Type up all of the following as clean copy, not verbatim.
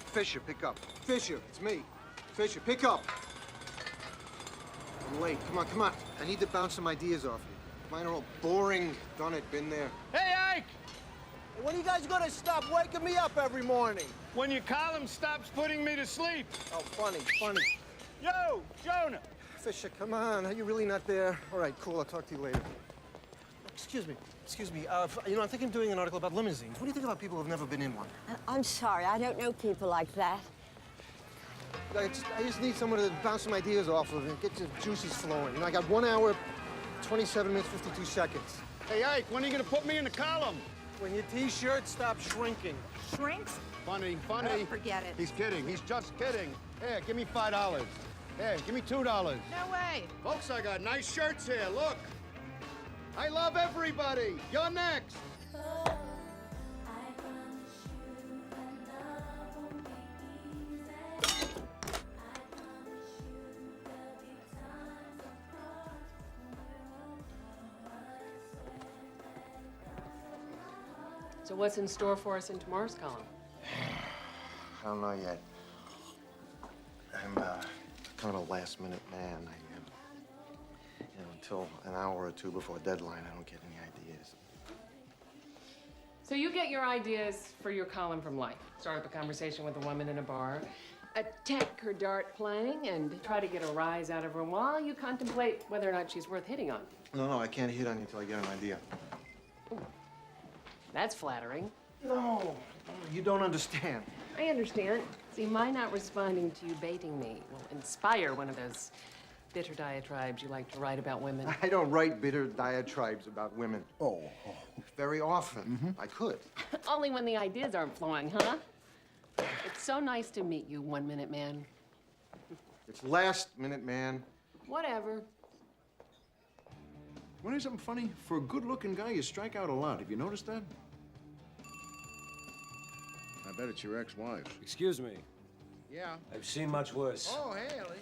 Fisher, pick up. Fisher, it's me. Fisher, pick up. I'm late. Come on, come on. I need to bounce some ideas off you. Mine are all boring. Done it, been there. Hey, Ike! When are you guys gonna stop waking me up every morning? When your column stops putting me to sleep. Oh, funny, funny. Yo, Jonah! Fisher, come on. Are you really not there? All right, cool. I'll talk to you later. Excuse me. You know, I'm thinking of doing an article about limousines. What do you think about people who've never been in one? I'm sorry, I don't know people like that. I just need someone to bounce some ideas off of and get the juices flowing. You know, I got 1 hour, 27 minutes, 52 seconds. Hey, Ike, when are you gonna put me in the column? When your T-shirt stops shrinking. Shrinks? Funny. Oh, forget it. He's kidding. He's just kidding. Here, give me $5. Here, give me $2. No way. Folks, I got nice shirts here. Look. I love everybody. You're next. So what's in store for us in tomorrow's column? I don't know yet. I'm kind of a last-minute man. You know, until an hour or two before deadline, I don't get any ideas. So you get your ideas for your column from life. Start up a conversation with a woman in a bar, attack her dart playing, and try to get a rise out of her while you contemplate whether or not she's worth hitting on. No, I can't hit on you until I get an idea. That's flattering. No, you don't understand. I understand. See, my not responding to you baiting me will inspire one of those bitter diatribes you like to write about women. I don't write bitter diatribes about women. Oh. Very often. I could. Only when the ideas aren't flowing, huh? It's so nice to meet you, 1 minute man. It's last minute, man. Whatever. Want to hear something funny? For a good-looking guy, you strike out a lot. Have you noticed that? I bet it's your ex-wife. Excuse me. Yeah. I've seen much worse. Oh, hey, Ellie.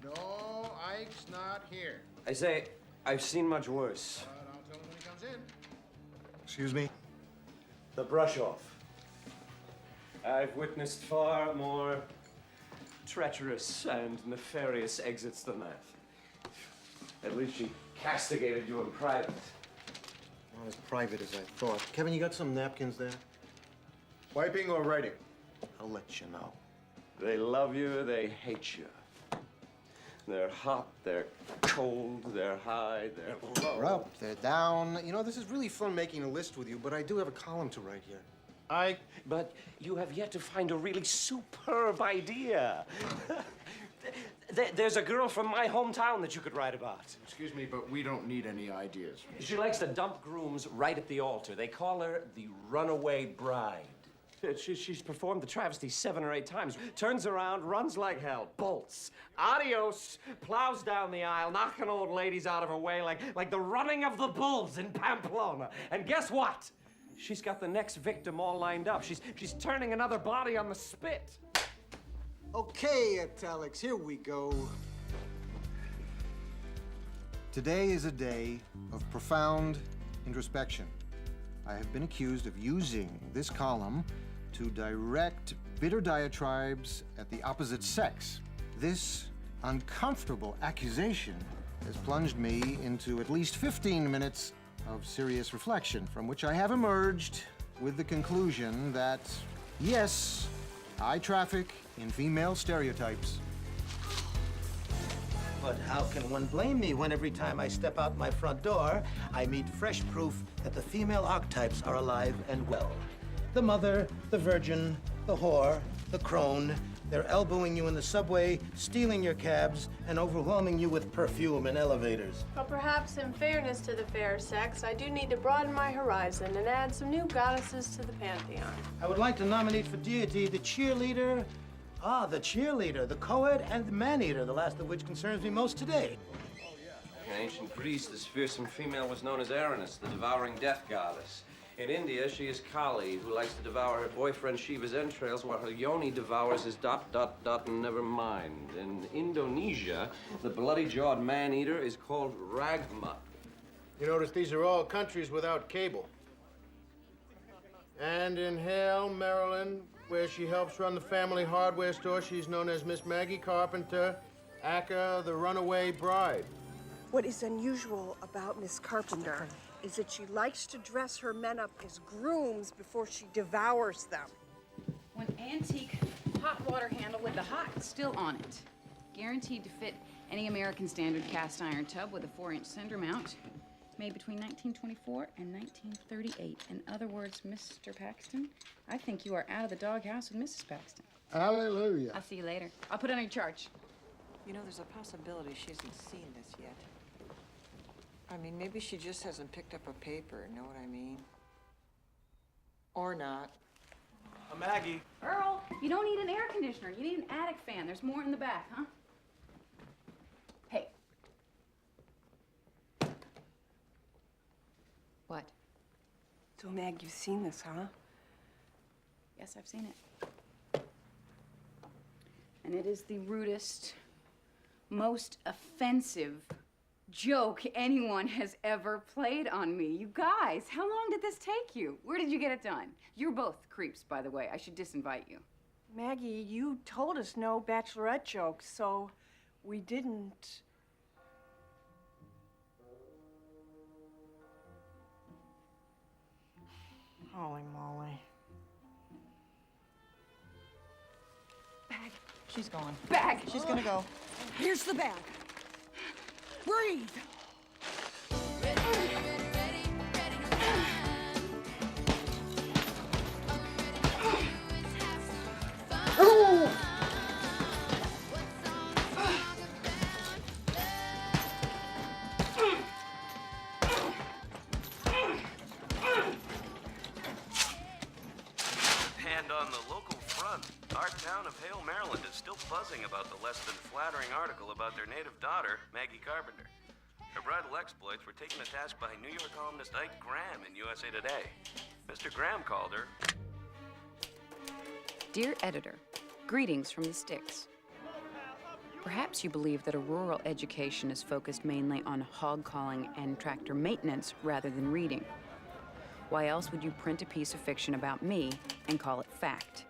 No, Ike's not here. I say, I've seen much worse. I'll tell him when he comes in. Excuse me? The brush-off. I've witnessed far more treacherous and nefarious exits than that. At least she castigated you in private. Not as private as I thought. Kevin, you got some napkins there? Wiping or writing? I'll let you know. They love you, they hate you. They're hot, they're cold, they're high, they're low. They're up, they're down. You know, this is really fun making a list with you, but I do have a column to write here. But you have yet to find a really superb idea. There's a girl from my hometown that you could write about. Excuse me, but we don't need any ideas. She likes to dump grooms right at the altar. They call her the runaway bride. She's performed the travesty 7 or 8 times. Turns around, runs like hell, bolts. Adios, plows down the aisle, knocking old ladies out of her way like the running of the bulls in Pamplona. And guess what? She's got the next victim all lined up. She's turning another body on the spit. Okay, Italics, here we go. Today is a day of profound introspection. I have been accused of using this column to direct bitter diatribes at the opposite sex. This uncomfortable accusation has plunged me into at least 15 minutes of serious reflection, from which I have emerged with the conclusion that, yes, I traffic in female stereotypes. But how can one blame me when every time I step out my front door, I meet fresh proof that the female archetypes are alive and well? The mother, the virgin, the whore, the crone, they're elbowing you in the subway, stealing your cabs, and overwhelming you with perfume in elevators. Well, perhaps in fairness to the fair sex, I do need to broaden my horizon and add some new goddesses to the pantheon. I would like to nominate for deity the cheerleader, the co-ed, and the man-eater, the last of which concerns me most today. In ancient Greece, this fearsome female was known as Aramis, the devouring death goddess. In India, she is Kali, who likes to devour her boyfriend Shiva's entrails while her yoni devours his ... and never mind. In Indonesia, the bloody-jawed man-eater is called Ragma. You notice these are all countries without cable. And in Hale, Maryland, where she helps run the family hardware store, she's known as Miss Maggie Carpenter, aka the Runaway Bride. What is unusual about Miss Carpenter is that she likes to dress her men up as grooms before she devours them. One antique hot water handle with the hot still on it. Guaranteed to fit any American standard cast iron tub with a 4-inch cinder mount. Made between 1924 and 1938. In other words, Mr. Paxton, I think you are out of the doghouse with Mrs. Paxton. Hallelujah. I'll see you later. I'll put it on your charge. You know, there's a possibility she hasn't seen this yet. I mean, maybe she just hasn't picked up a paper, know what I mean? Or not. Maggie. Earl, you don't need an air conditioner. You need an attic fan. There's more in the back, huh? Hey. What? So, Mag, you've seen this, huh? Yes, I've seen it. And it is the rudest, most offensive joke anyone has ever played on me. You guys, how long did this take you? Where did you get it done? You're both creeps, by the way. I should disinvite you. Maggie, you told us no bachelorette jokes, so we didn't. Holy moly. Bag. She's gone. Bag! She's gonna go. Here's the bag. Breathe! And on the local front, our town of Hale, Maryland is still buzzing about the less than flattering article about their native daughter, Maggie Carpenter. Her bridal exploits were taken to task by New York columnist Ike Graham in USA Today. Mr. Graham called her... Dear editor, greetings from the sticks. Perhaps you believe that a rural education is focused mainly on hog calling and tractor maintenance rather than reading. Why else would you print a piece of fiction about me and call it fact?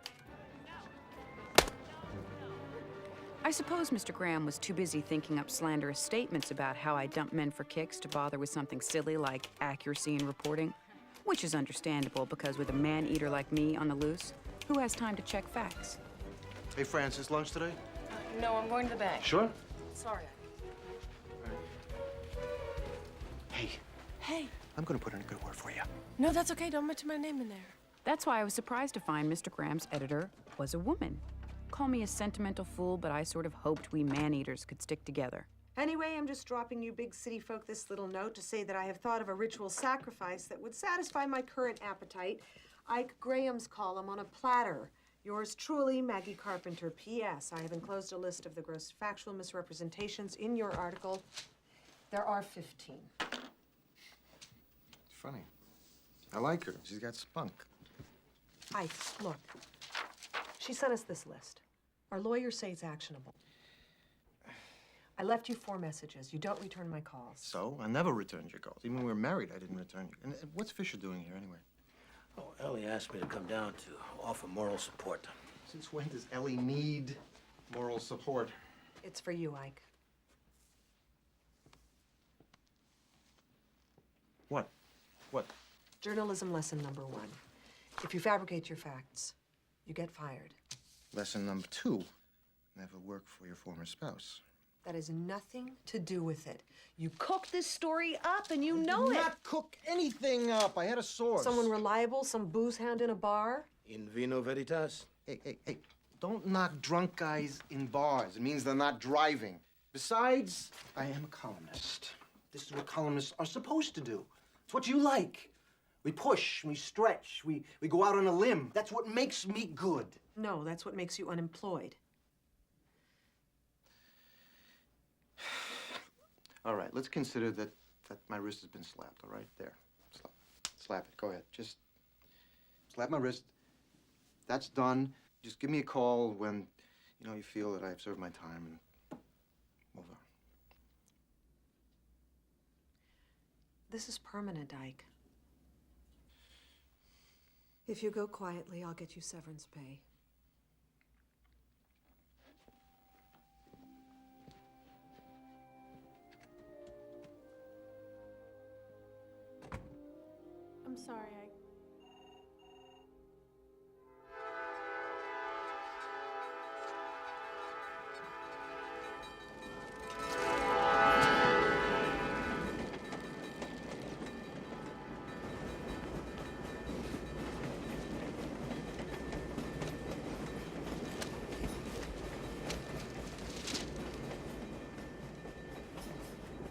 I suppose Mr. Graham was too busy thinking up slanderous statements about how I dump men for kicks to bother with something silly like accuracy in reporting, which is understandable because with a man-eater like me on the loose, who has time to check facts? Hey, Francis, lunch today? No, I'm going to the bank. Sure. Sorry. Hey, Hey. I'm gonna put in a good word for you. No, that's okay. Don't mention my name in there. That's why I was surprised to find Mr. Graham's editor was a woman. Call me a sentimental fool, but I sort of hoped we man-eaters could stick together. Anyway, I'm just dropping you big city folk this little note to say that I have thought of a ritual sacrifice that would satisfy my current appetite. Ike Graham's column on a platter. Yours truly, Maggie Carpenter. P.S. I have enclosed a list of the gross factual misrepresentations in your article. There are 15. It's funny. I like her. She's got spunk. Ike, look. She sent us this list. Our lawyers say it's actionable. I left you 4 messages. You don't return my calls. So? I never returned your calls. Even when we were married, I didn't return you. And what's Fisher doing here, anyway? Oh, Ellie asked me to come down to offer moral support. Since when does Ellie need moral support? It's for you, Ike. What? What? Journalism lesson number 1. If you fabricate your facts, you get fired. Lesson number 2. Never work for your former spouse. That has nothing to do with it. You cooked this story up and you know it. I did not cook anything up. I had a source. Someone reliable, some booze hound in a bar? In vino veritas? Hey, don't knock drunk guys in bars. It means they're not driving. Besides, I am a columnist. This is what columnists are supposed to do. It's what you like. We push, we stretch, we go out on a limb. That's what makes me good. No, that's what makes you unemployed. All right, let's consider that my wrist has been slapped, all right? There. Slap it. Go ahead. Just slap my wrist. That's done. Just give me a call when, you feel that I've served my time and move on. This is permanent, Ike. If you go quietly, I'll get you severance pay. I'm sorry,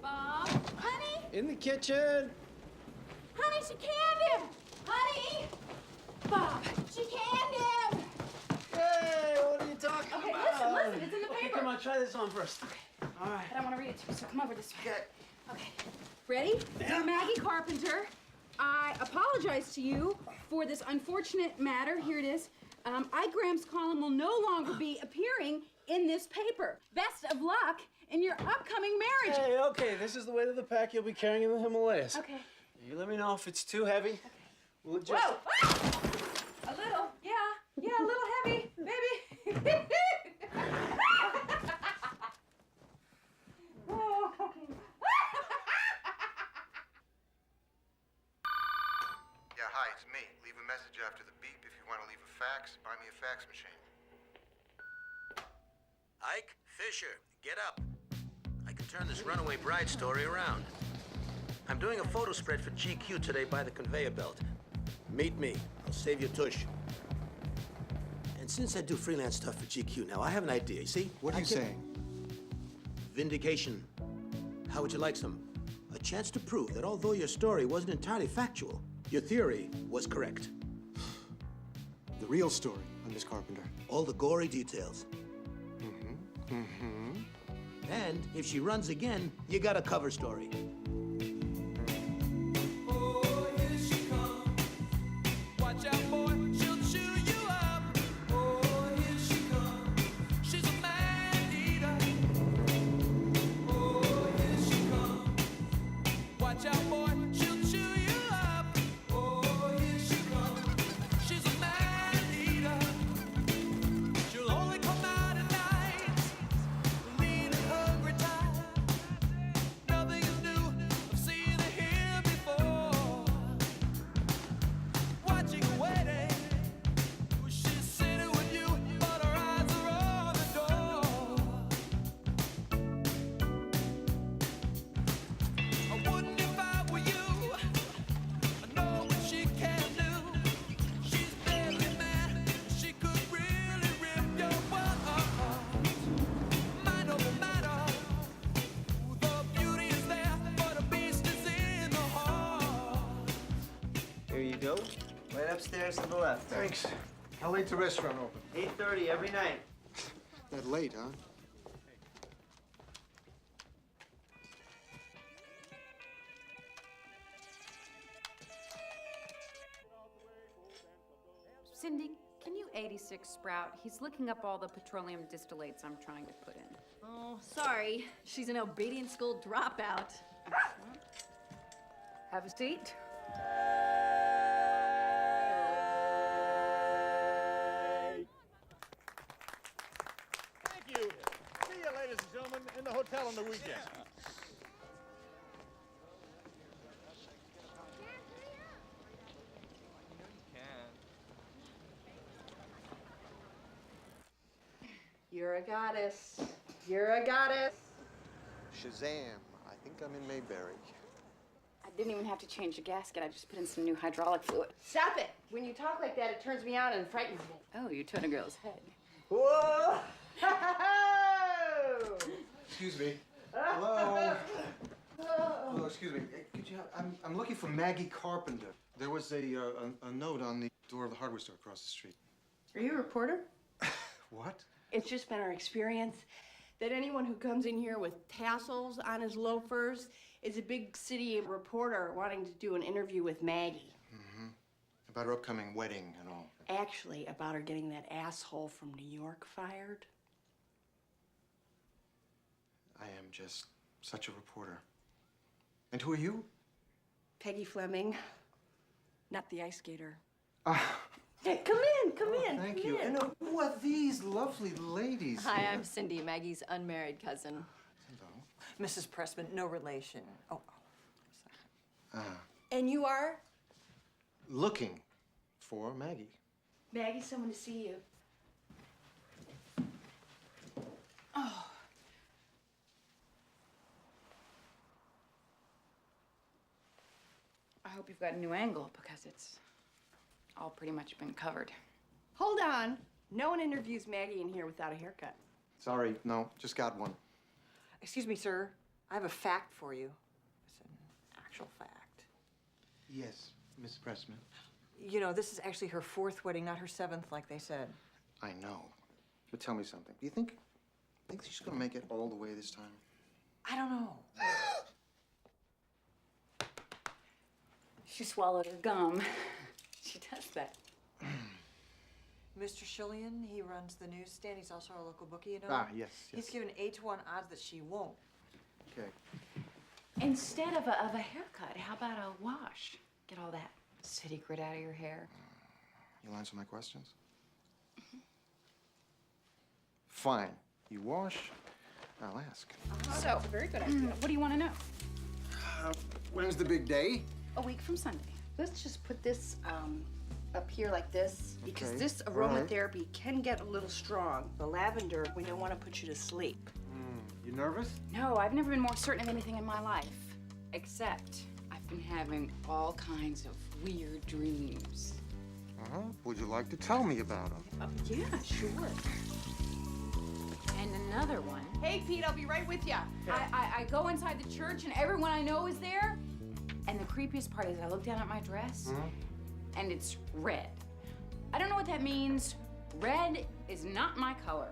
Bob? Honey? In the kitchen. Honey, she canned him! Honey! Bob, she canned him! Hey, what are you talking Okay, about? listen, it's in the Okay, paper. come on, try this on first. All right. I don't want to read it to you, so come over this way. Okay. Ready? Dear Maggie Carpenter, I apologize to you for this unfortunate matter. Here it is. I, Graham's column, will no longer be appearing in this paper. Best of luck in your upcoming marriage. Hey, okay, this is the weight of the pack you'll be carrying in the Himalayas. Okay. You let me know if it's too heavy. Okay. We'll adjust. Whoa! Ah! A little, yeah, a little heavy, baby. Oh, okay. Yeah, hi, it's me. Leave a message after the beep. If you want to leave a fax, buy me a fax machine. Ike Fisher, get up. I can turn this runaway bride story around. I'm doing a photo spread for GQ today by the conveyor belt. Meet me. I'll save you tush. And since I do freelance stuff for GQ now, I have an idea. You see? What are you saying? Vindication. How would you like some? A chance to prove that although your story wasn't entirely factual, your theory was correct. The real story on Miss Carpenter. All the gory details. And if she runs again, you got a cover story. Go. Right upstairs to the left. Thanks. How late's the restaurant open? 8:30 every night. That late, huh? Cindy, can you 86 Sprout? He's looking up all the petroleum distillates I'm trying to put in. Oh, sorry. She's an obedience school dropout. Have a seat. Thank you. See you, ladies and gentlemen, in the hotel on the weekend. You're a goddess. You're a goddess. Shazam. I think I'm in Mayberry. I didn't even have to change the gasket. I just put in some new hydraulic fluid. Stop it! When you talk like that, it turns me on and frightens me. Oh, you turned a girl's head. Whoa! Excuse me. Hello. Hello, excuse me. Could you? I'm looking for Maggie Carpenter. There was a note on the door of the hardware store across the street. Are you a reporter? What? It's just been our experience that anyone who comes in here with tassels on his loafers is a big city reporter wanting to do an interview with Maggie. About her upcoming wedding and all. Actually, about her getting that asshole from New York fired. I am just such a reporter. And who are you? Peggy Fleming, not the ice skater. Hey, come in. Thank come you. in. And who are these lovely ladies? Hi, here? I'm Cindy, Maggie's unmarried cousin. Mrs. Pressman, no relation. Oh, And you are? Looking for Maggie. Maggie, someone to see you. Oh. I hope you've got a new angle because it's all pretty much been covered. Hold on. No one interviews Maggie in here without a haircut. Sorry, no, just got one. excuse me, sir. I have a fact for you. It's an actual fact. Yes, Miss Pressman. You know, this is actually her 4th wedding, not her 7th, like they said. I know. But tell me something. Do you think she's gonna make it all the way this time? I don't know. She swallowed her gum. She does that. Mr. Shillian, he runs the newsstand. He's also our local bookie, you know? Ah, yes, He's yes. given 8-to-1 odds that she won't. Okay. Instead of a haircut, how about a wash? Get all that city grit out of your hair. You'll answer my questions? Fine. You wash, I'll ask. So, that's a very good idea. What do you want to know? When's the big day? A week from Sunday. Let's just put this up here like this, because Okay, this all right. aromatherapy can get a little strong. The lavender, we don't want to put you to sleep. You nervous? No, I've never been more certain of anything in my life. Except I've been having all kinds of weird dreams. Uh-huh. Would you like to tell me about them? Yeah, sure. And another one. Hey, Pete, I'll be right with you. I go inside the church and everyone I know is there. And the creepiest part is I look down at my dress and it's red. I don't know what that means. Red is not my color.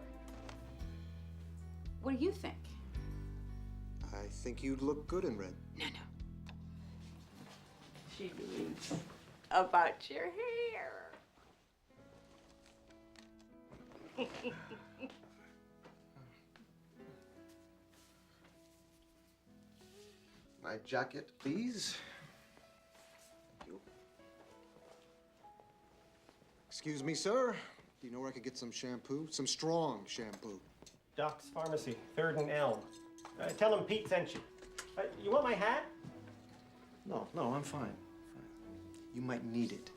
What do you think? I think you'd look good in red. No. She believes about your hair. My jacket, please. Thank you. Excuse me, sir. Do you know where I could get some shampoo? Some strong shampoo. Doc's Pharmacy, 3rd and Elm. Tell him Pete sent you. You want my hat? No, I'm fine. You might need it.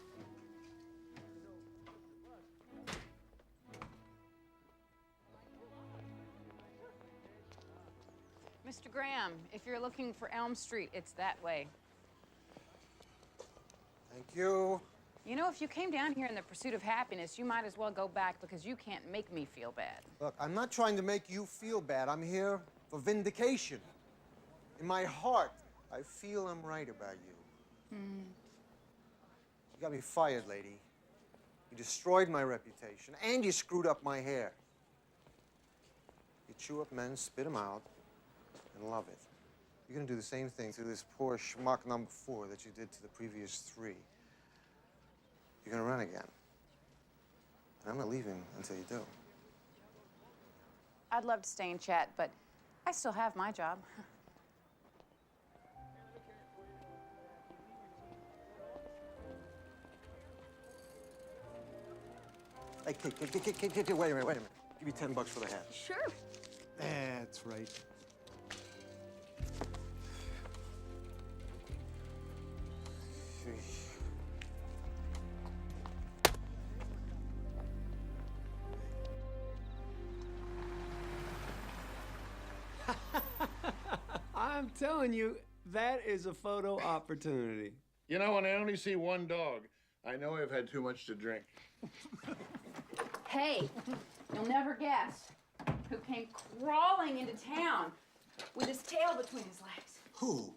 Mr. Graham, if you're looking for Elm Street, it's that way. Thank you. You know, if you came down here in the pursuit of happiness, you might as well go back because you can't make me feel bad. Look, I'm not trying to make you feel bad. I'm here for vindication. In my heart, I feel I'm right about you. You got me fired, lady. You destroyed my reputation, and you screwed up my hair. You chew up men, spit them out, and love it. You're gonna do the same thing to this poor schmuck number 4 that you did to the previous 3. You're gonna run again. And I'm not leaving until you do. I'd love to stay and chat, but I still have my job. Hey, kid, wait a minute. Give me $10 for the hat. Sure. That's right. I'm telling you, that is a photo opportunity. You know, when I only see one dog, I know I've had too much to drink. Hey, you'll never guess who came crawling into town with his tail between his legs. Who?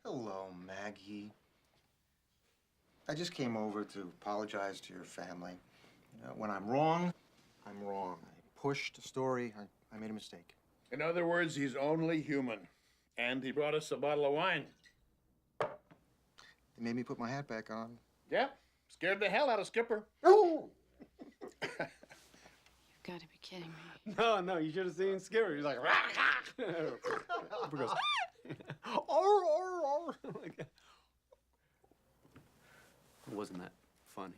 Hello, Maggie. I just came over to apologize to your family. When I'm wrong, I'm wrong. I pushed a story. I made a mistake. In other words, he's only human. And he brought us a bottle of wine. They made me put my hat back on. Yeah, scared the hell out of Skipper. Oh! You've got to be kidding me. No, you should have seen Skipper. He's like, Skipper goes, wasn't that funny.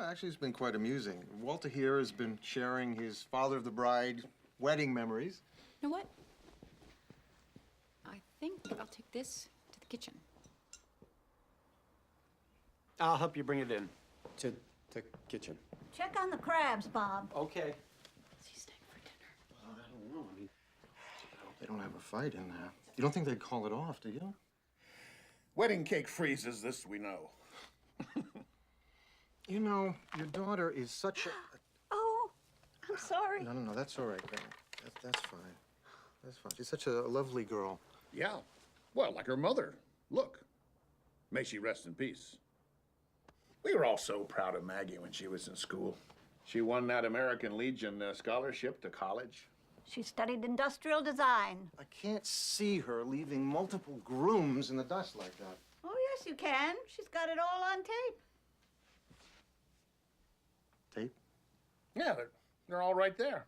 Actually, it's been quite amusing. Walter here has been sharing his father of the bride wedding memories. You know what? I think I'll take this to the kitchen. I'll help you bring it in to the kitchen. Check on the crabs, Bob. Okay. I don't know. I mean, I hope they don't have a fight in there. You don't think they'd call it off, do you? Wedding cake freezes, this we know. You know, your daughter is such a... Oh, I'm sorry. No, that's all right, Graham. That's fine. That's fine. She's such a lovely girl. Yeah. Well, like her mother. Look. May she rest in peace. We were all so proud of Maggie when she was in school. She won that American Legion scholarship to college. She studied industrial design. I can't see her leaving multiple grooms in the dust like that. Oh, yes, you can. She's got it all on tape. Tape? Yeah, they're all right there.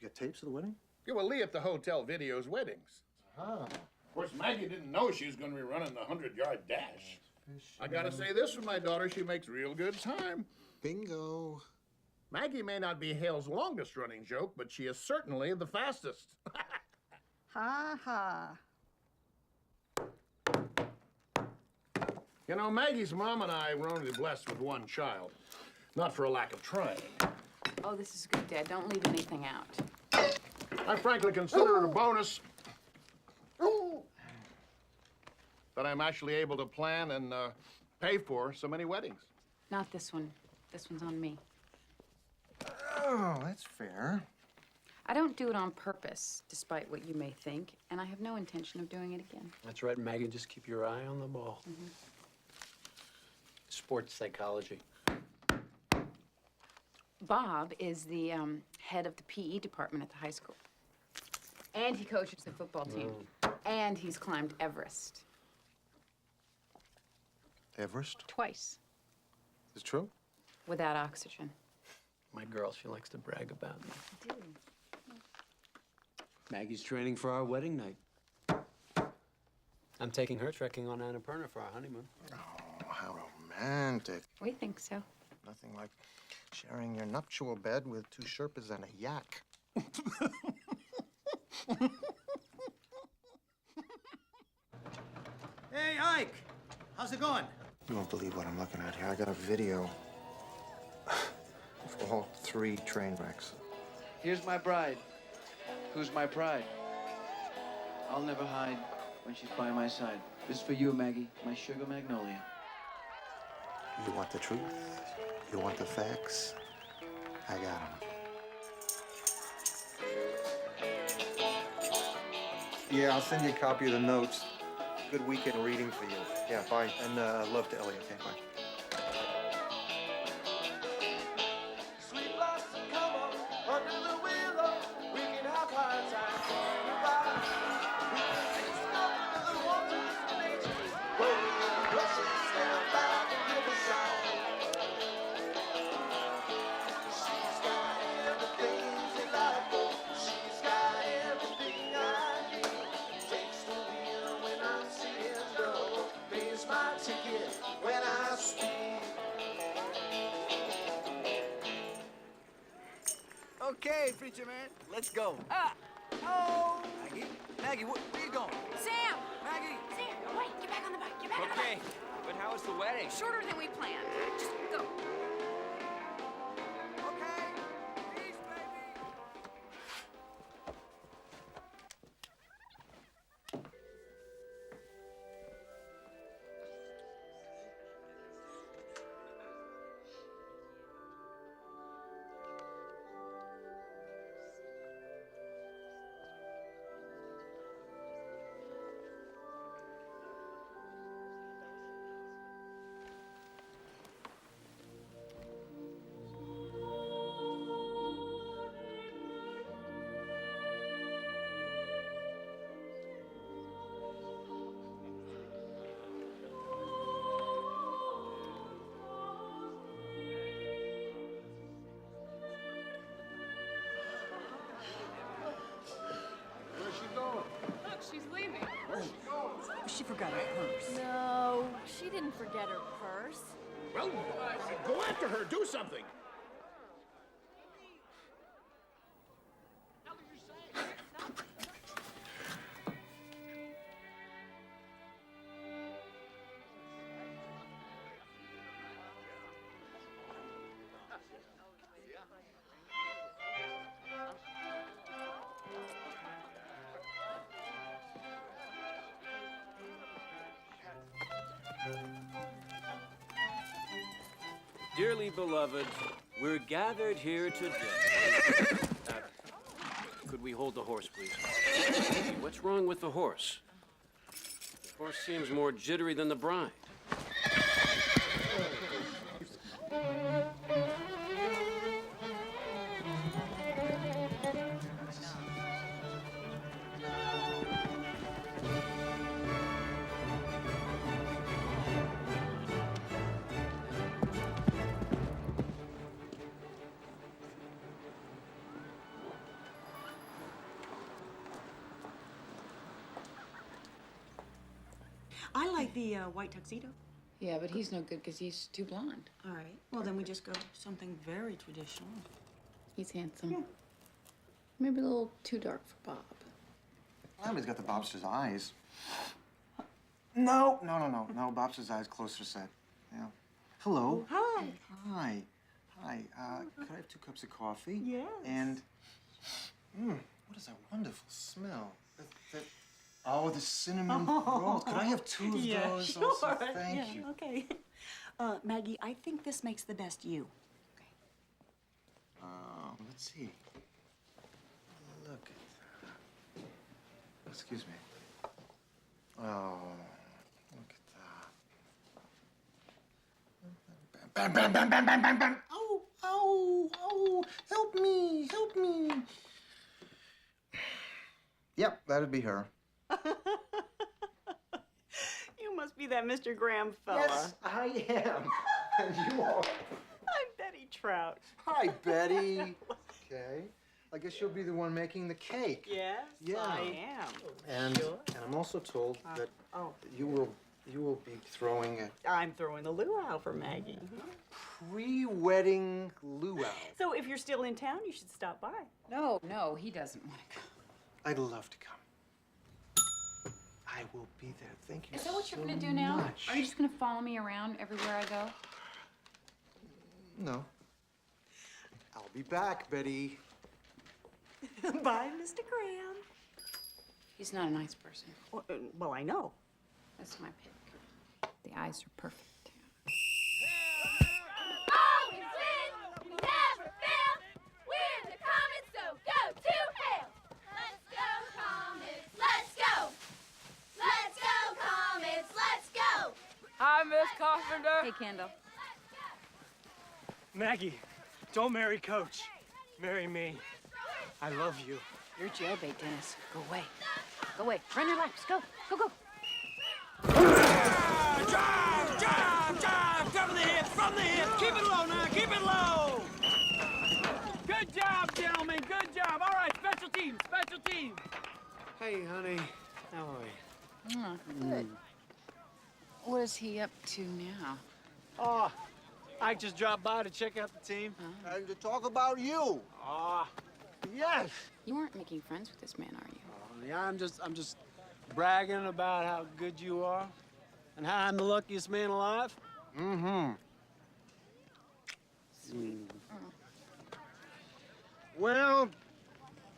You got tapes of the wedding? Yeah, well, Lee at the hotel videos weddings. Ah. Of course, Maggie didn't know she was going to be running the 100-yard dash. I gotta say this for my daughter, she makes real good time. Bingo. Maggie may not be Hale's longest running joke, but she is certainly the fastest. Ha ha. You know, Maggie's mom and I were only blessed with one child. Not for a lack of trying. Oh, this is good, Dad. Don't leave anything out. I frankly consider it a bonus that I'm actually able to plan and pay for so many weddings. Not this one. This one's on me. Oh, that's fair. I don't do it on purpose, despite what you may think, and I have no intention of doing it again. That's right, Maggie. Just keep your eye on the ball. Sports psychology. Bob is the head of the PE department at the high school. And he coaches the football team. And he's climbed Everest. Everest? Twice. Is it true? Without oxygen. My girl, she likes to brag about me. I do. Maggie's training for our wedding night. I'm taking her trekking on Annapurna for our honeymoon. Oh, how romantic. We think so. Nothing like sharing your nuptial bed with two Sherpas and a yak. Hey, Ike. How's it going? You won't believe what I'm looking at here. I got a video of all three train wrecks. Here's my bride. Who's my pride? I'll never hide when she's by my side. This is for you, Maggie, my sugar magnolia. You want the truth? You want the facts? I got them. Yeah, I'll send you a copy of the notes. Good weekend reading for you. Yeah, bye. And love to Ellie. Okay, bye. Okay, preacher man, let's go. Maggie, where are you going? Sam! Maggie! Sam, wait, get back on the bike. Get back on the bike. But how was the wedding? Shorter than we planned. Just go. she's leaving. She forgot her purse. No, she didn't forget her purse. Well, go after her. Do something. Dearly beloved, we're gathered here today. Could we hold the horse, please? Hey, what's wrong with the horse? The horse seems more jittery than the bride. I like the white tuxedo. Yeah, but he's no good because he's too blonde. All right. Well, then we just go something very traditional. He's handsome. Maybe a little too dark for Bob. Well, he's got the Bobster's eyes. No. Bobster's eyes closer set. Yeah. Hello. Hi. Hi. Could I have 2 cups of coffee? Yes. And, what is that wonderful smell? Oh, the cinnamon rolls. Could I have 2 of those? Sure. Also? Thank you. Okay. Maggie, I think this makes the best you. Let's see. Look at that. Excuse me. Oh, look at that. Bam, bam, bam, bam, bam, bam, bam. Oh, help me. Yep, that'd be her. You must be that Mr. Graham fella. Yes, I am. And you are. I'm Betty Trout. Hi, Betty. Okay. I guess you'll be the one making the cake. Yes, Yeah. I am. And I'm also told that you will be throwing a I'm throwing the luau for Maggie. pre-wedding luau. So if you're still in town, you should stop by. No, he doesn't want to come. I'd love to come. I will be there. Thank you. Is that what you're so gonna do now? much. Are you just gonna follow me around everywhere I go? No. I'll be back, Betty. Bye, Mr. Graham. He's not a nice person. Well, I know. That's my pick. The eyes are perfect. Always win, never fail. We're the Comets, so go to hell. Let's go, Comets, let's go. Let's go, Comets, let's go. Hi, Miss Carpenter. Hey, Kendall. Maggie, don't marry Coach. Marry me. I love you. You're jailbait, Dennis. Go away. Go away. Run your laps. Go. Go. Drive from the hips. Keep it low now, keep it low. Good job, gentlemen, good job. All right, special team. Hey, honey, how are you? Good. What is he up to now? Oh, I just dropped by to check out the team. And to talk about you. Yes. You weren't making friends with this man, are you? Yeah, I'm just bragging about how good you are and how I'm the luckiest man alive. Mm-hmm. Well,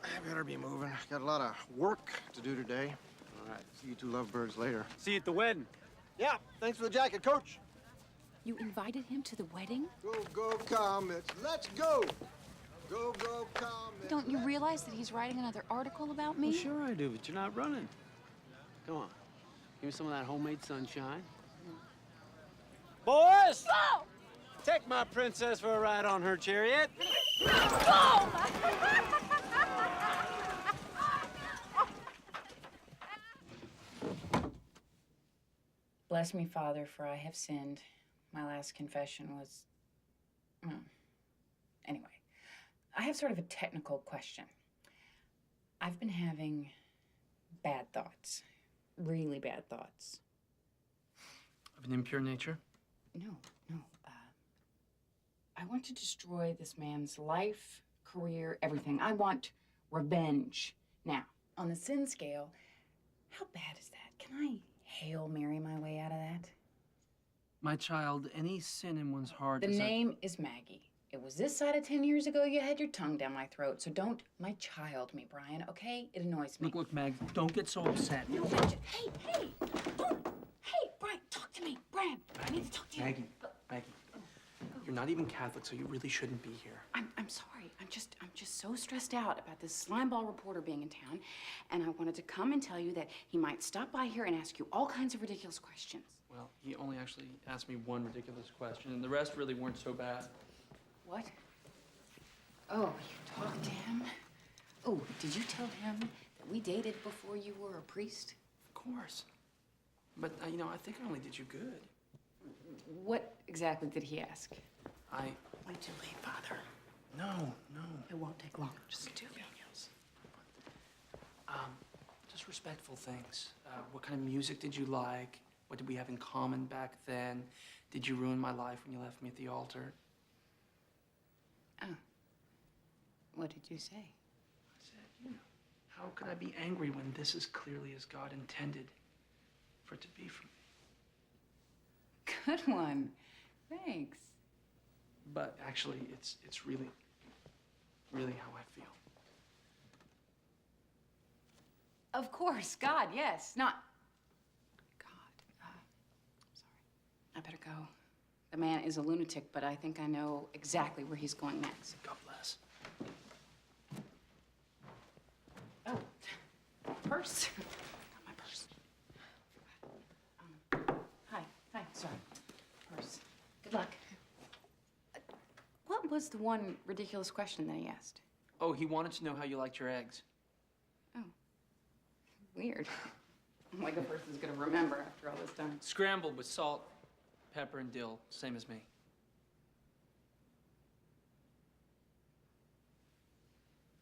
I better be moving. Got a lot of work to do today. All right, see you 2 lovebirds later. See you at the wedding. Yeah, thanks for the jacket, Coach. You invited him to the wedding? Go, Comets. Let's go. Go, Comets. Don't you realize that he's writing another article about me? Well, sure I do, but you're not running. Come on, give me some of that homemade sunshine. Boys! Go! Take my princess for a ride on her chariot. Go! Bless me, Father, for I have sinned. My last confession was... Anyway, I have sort of a technical question. I've been having bad thoughts. Really bad thoughts. Of an impure nature? No. I want to destroy this man's life, career, everything. I want revenge. Now, on the sin scale, how bad is that? Can I Hail Mary my way out of that? My child, any sin in one's heart The is name is Maggie. It was this side of 10 years ago you had your tongue down my throat, so don't my child me, Brian, okay? It annoys me. Look, Mag, don't get so upset. No, hey, don't. Hey, Brian, talk to me. Brian, I need to talk to you. Maggie, you're not even Catholic, so you really shouldn't be here. I'm sorry. I'm just so stressed out about this slimeball reporter being in town, and I wanted to come and tell you that he might stop by here and ask you all kinds of ridiculous questions. Well, he only actually asked me one ridiculous question, and the rest really weren't so bad. What? Oh, you talked to him? Oh, did you tell him that we dated before you were a priest? Of course. But, you know, I think I only did you good. What exactly did he ask? Wait till late, Father. No. It won't take long. Just do it. Just respectful things. What kind of music did you like? What did we have in common back then? Did you ruin my life when you left me at the altar? Oh. What did you say? I said, you know, how could I be angry when this is clearly as God intended for it to be for me? Good one. Thanks. But actually, it's really how I feel. Of course, God, yes. Not God. Sorry. I better go. The man is a lunatic, but I think I know exactly where he's going next. God bless. Oh, purse. Got my purse. Hi, sorry. Purse. Good luck. What was the one ridiculous question that he asked? Oh, he wanted to know how you liked your eggs. Oh, weird. I'm like a person's gonna remember after all this time. Scrambled with salt, pepper, and dill, same as me.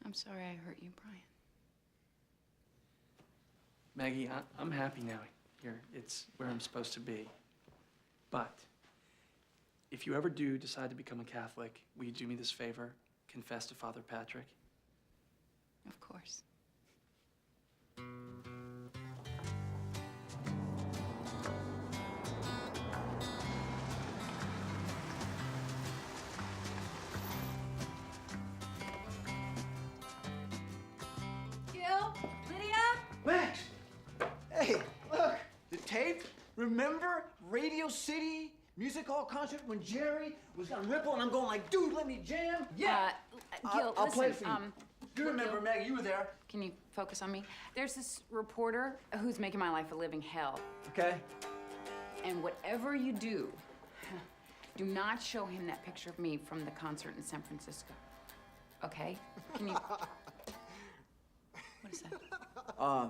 I'm sorry I hurt you, Brian. Maggie, I'm happy now here. It's where I'm supposed to be. But if you ever do decide to become a Catholic, will you do me this favor? Confess to Father Patrick? Of course. Gil? Lydia? Max! Hey, look, the tape. Remember Radio City Music Hall concert when Jerry was on Ripple and I'm going like, dude, let me jam? Yeah. Gil, I'll play it listen, for you. You remember, Maggie, you were there. Can you focus on me? There's this reporter who's making my life a living hell. Okay. And whatever you do, do not show him that picture of me from the concert in San Francisco. Okay? Can you... What is that? Huh?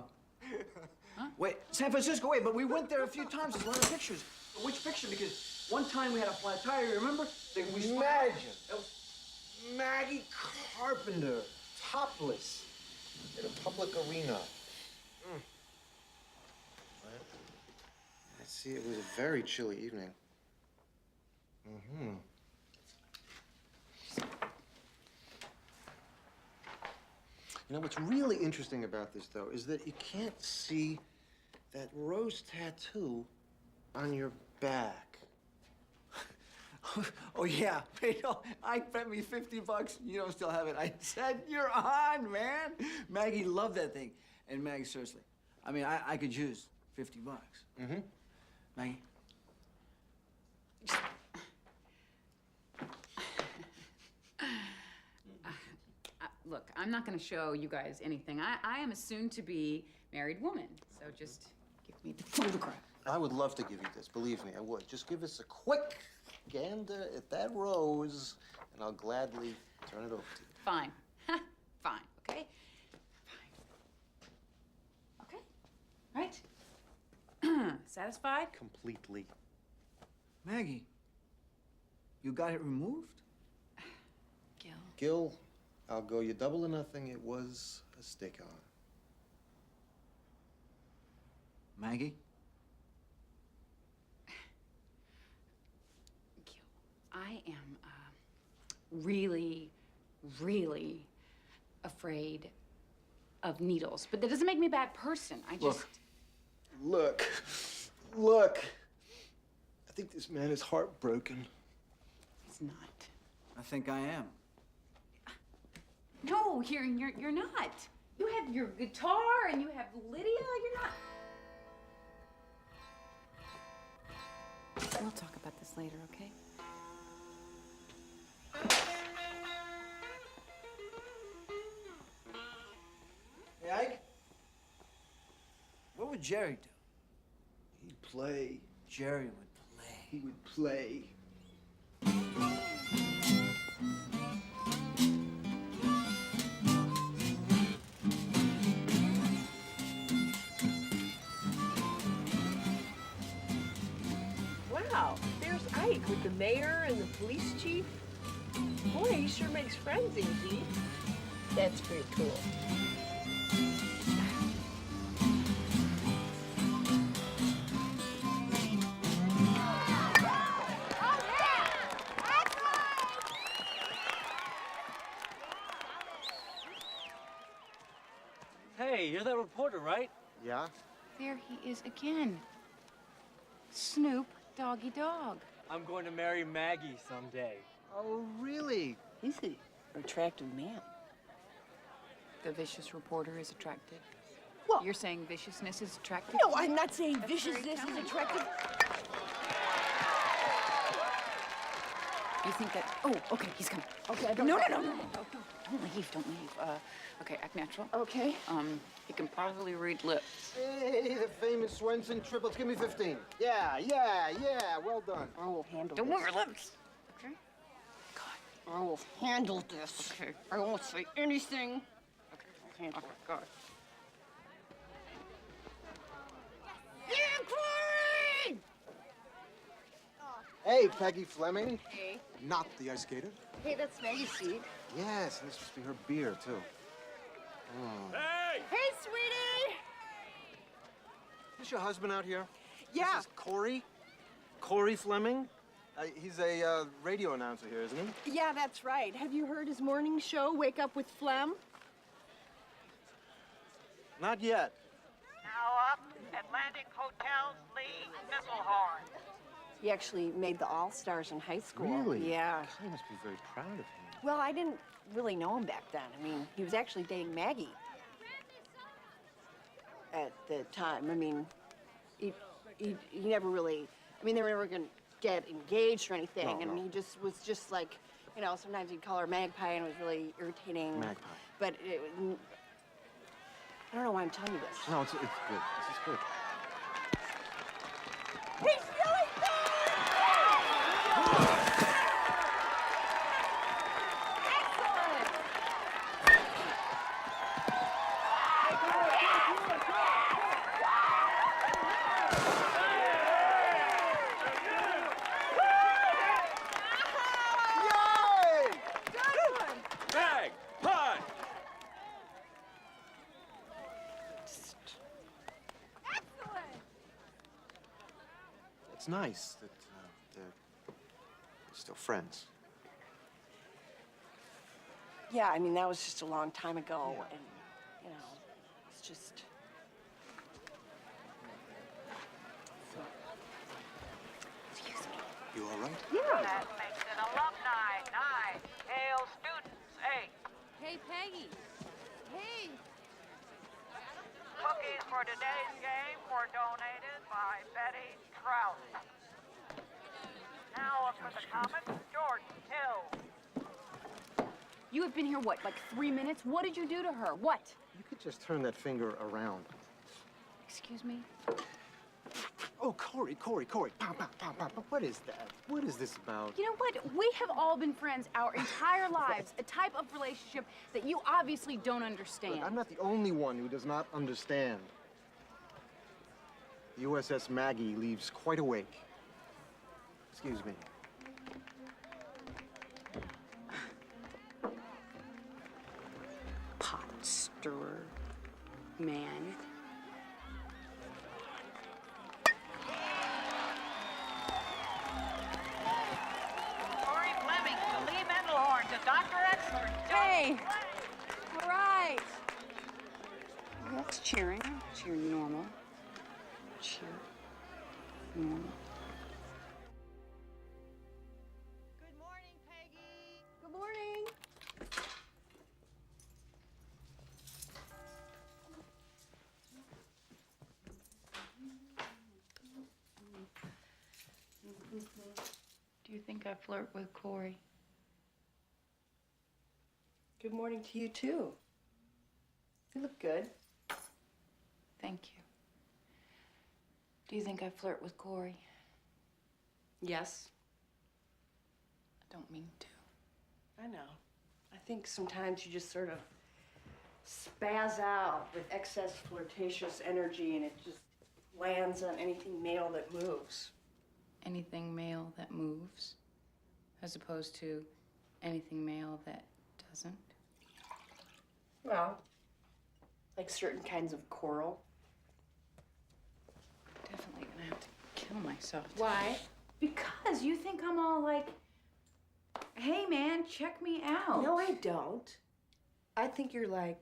Wait, San Francisco, wait, but we went there a few times. There's a lot of pictures. Which picture? Because one time we had a flat tire, remember? Imagine. Maggie Carpenter, topless, in a public arena. I see, it was a very chilly evening. You know, what's really interesting about this, though, is that you can't see that rose tattoo on your back. Oh, yeah. You know, Ike bet me $50. You don't still have it. I said, you're on, man. Maggie loved that thing. And Maggie, seriously, I mean, I could use $50. Maggie? Look, I'm not going to show you guys anything. I am a soon-to-be married woman, so just give me the photograph. I would love to give you this, believe me, I would. Just give us a quick gander at that rose, and I'll gladly turn it over to you. Fine. Fine, okay? Fine. Okay? Right? Satisfied? Completely. Maggie, you got it removed? Gil, I'll go you double or nothing. It was a stick-on. Maggie? I am really, really afraid of needles. But that doesn't make me a bad person. I just... Look. I think this man is heartbroken. He's not. I think I am. No, you're not. You have your guitar and you have Lydia. You're not. We'll talk about this later, okay? Hey, Ike? What would Jerry do? He'd play. Jerry would play. He would play. Wow, there's Ike with the mayor and the police chief. Boy, he sure makes friends easy. That's pretty cool. Hey, you're that reporter, right? Yeah? There he is again. Snoop Doggy Dog. I'm going to marry Maggie someday. Oh, really? He's an attractive man. The vicious reporter is attractive. Well, you're saying viciousness is attractive? No, I'm not saying viciousness is attractive. You think that? Oh, okay, he's coming. Okay, I don't. No. Don't leave. Don't leave. Okay, act natural. Okay. He can probably read lips. Hey, the famous Swenson triplets. Give me 15. Yeah. Well done. I will handle Don't this. move your lips. Okay. I will handle this. Okay. I won't say anything. Okay. I'll handle it. God. Hey, Peggy Fleming. Hey. Not the ice skater. Hey, that's Maggie's seat. Yes, and this must be her beer, too. Oh. Hey! Hey, sweetie! Is your husband out here? Yeah. This is Corey? Corey Fleming? He's a radio announcer here, isn't he? Yeah, that's right. Have you heard his morning show, Wake Up with Flem? Not yet. Now up, Atlantic Hotel's Lee Misselhorn. He actually made the All-Stars in high school. Really? Yeah. I must be very proud of him. Well, I didn't really know him back then. I mean, he was actually dating Maggie at the time. I mean, he never really, I mean, they were never going to get engaged or anything. No, and no. he just was just like, you know, sometimes he'd call her Magpie and it was really irritating. Magpie. But I don't know why I'm telling you this. No, it's good. This is good. He's really Mag! Pie! It's nice that they're still friends. Yeah, I mean, that was just a long time ago, and, you know, it's just... Excuse me. You all right? That makes it alumni night. Hail students 8. Hey, Peggy. Hey. Cookies for today's game were donated by Betty Trout. Now up for the comments, Jordan Hill. You have been here, what, like 3 minutes? What did you do to her? What? You could just turn that finger around. Excuse me? Oh, Corey. Pow. What is that? What is this about? You know what? We have all been friends our entire lives. A type of relationship that you obviously don't understand. Look, I'm not the only one who does not understand. The USS Maggie leaves quite awake. Excuse me. Pot stirrer, man. Dr. Expert. Hey! All right. That's cheering. Cheer normal. Cheer normal. Good morning. Do you think I flirt with Corey? Good morning to you, too. You look good. Thank you. Do you think I flirt with Corey? Yes. I don't mean to. I know. I think sometimes you just sort of spaz out with excess flirtatious energy and it just lands on anything male that moves. Anything male that moves, as opposed to anything male that doesn't? Well, like certain kinds of coral. Definitely gonna have to kill myself. Why? Because you think I'm all like, hey man, check me out. No, I don't. I think you're like,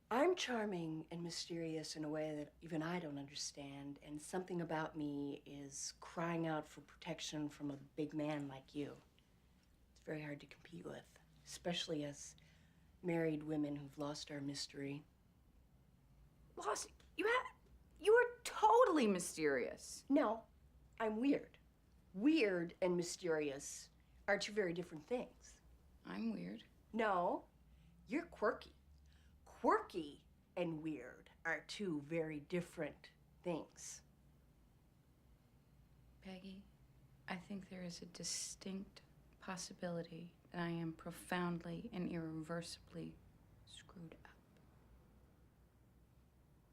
I'm charming and mysterious in a way that even I don't understand, and something about me is crying out for protection from a big man like you. It's very hard to compete with, especially as married women who've lost our mystery. Lost? You were totally mysterious. No, I'm weird. Weird and mysterious are two very different things. I'm weird. No, you're quirky. Quirky and weird are two very different things. Peggy, I think there is a distinct possibility that I am profoundly and irreversibly screwed up.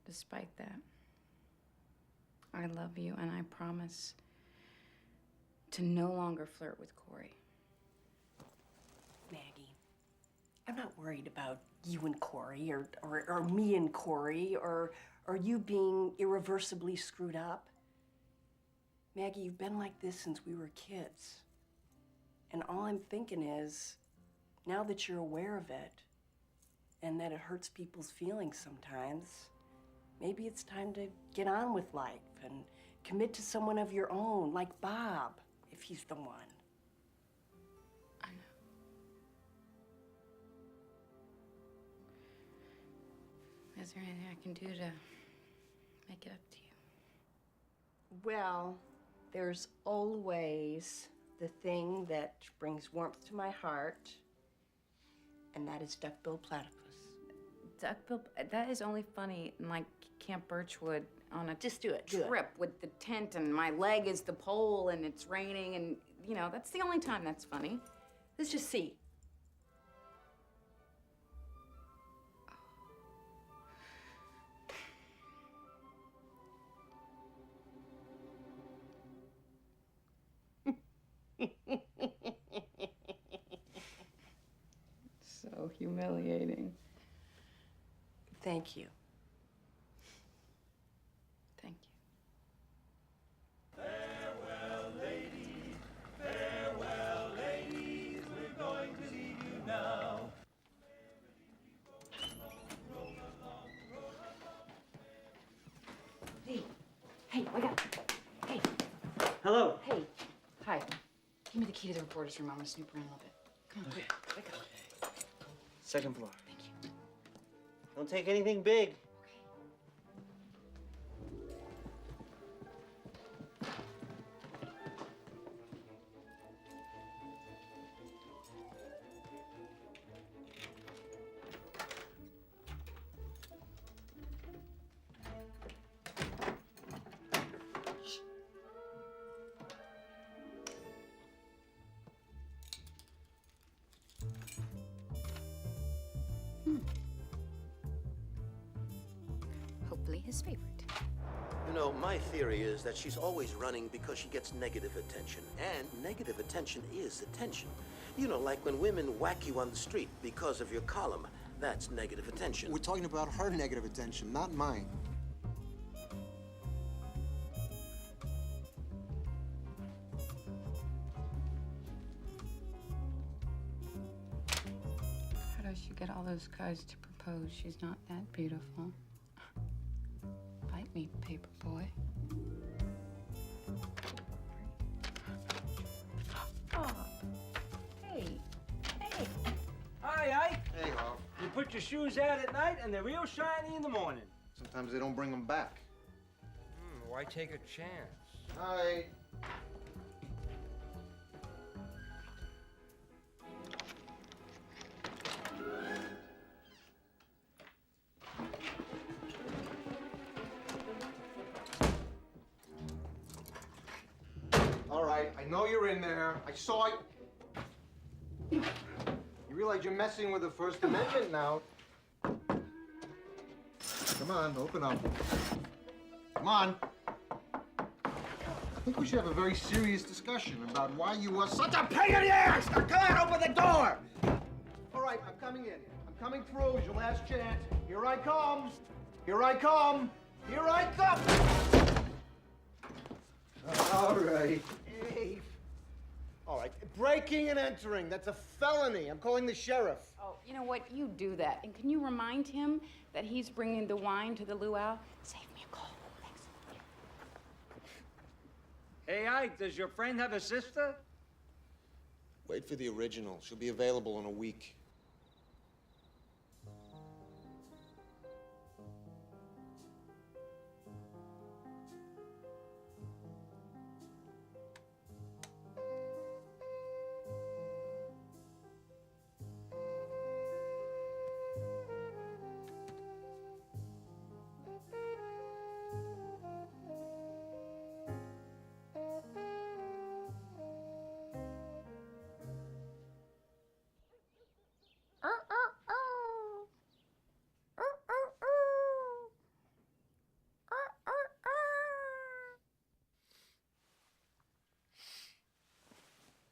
Despite that, I love you and I promise to no longer flirt with Corey. Maggie, I'm not worried about you and Corey or me and Corey or you being irreversibly screwed up. Maggie, you've been like this since we were kids. And all I'm thinking is, now that you're aware of it and that it hurts people's feelings sometimes, maybe it's time to get on with life and commit to someone of your own, like Bob, if he's the one. Is there anything I can do to make it up to you? Well, there's always the thing that brings warmth to my heart, and that is duckbill platypus. Duckbill, that is only funny in like Camp Birchwood on a Just do it. Do it. trip with the tent and my leg is the pole and it's raining and, you know, that's the only time that's funny. Let's just see. So humiliating. Thank you. Thank you. Farewell, ladies, we're going to leave you now. Hey, wake up. Hey. Hello. Hey. Hi. Give me the key to the reporter's room. I'm gonna snoop around a little bit. Come on, quick. Wake up. Second floor. Thank you. Don't take anything big. Hopefully his favorite. You know, my theory is that she's always running because she gets negative attention. And negative attention is attention. You know, like when women whack you on the street because of your column. That's negative attention. We're talking about her negative attention, not mine. because you get all those guys to propose. She's not that beautiful. Bite me, paper boy. Oh, hey, hey. Hi, Ike. Hey, Hoff. You put your shoes out at night and they're real shiny in the morning. Sometimes they don't bring them back. Why take a chance? Hi. All right, I know you're in there. I saw it. You realize you're messing with the First Amendment now. Come on, open up. Come on. I think we should have a very serious discussion about why you are such a pain in the ass! Now, come on, open the door! All right, I'm coming in. I'm coming through. It's your last chance. Here I come. Here I come. Here I come! All right. Hey. All right, breaking and entering. That's a felony. I'm calling the sheriff. Oh, you know what? You do that. And can you remind him that he's bringing the wine to the luau? Save me a call. Thanks. Hey, Ike, does your friend have a sister? Wait for the original. She'll be available in a week.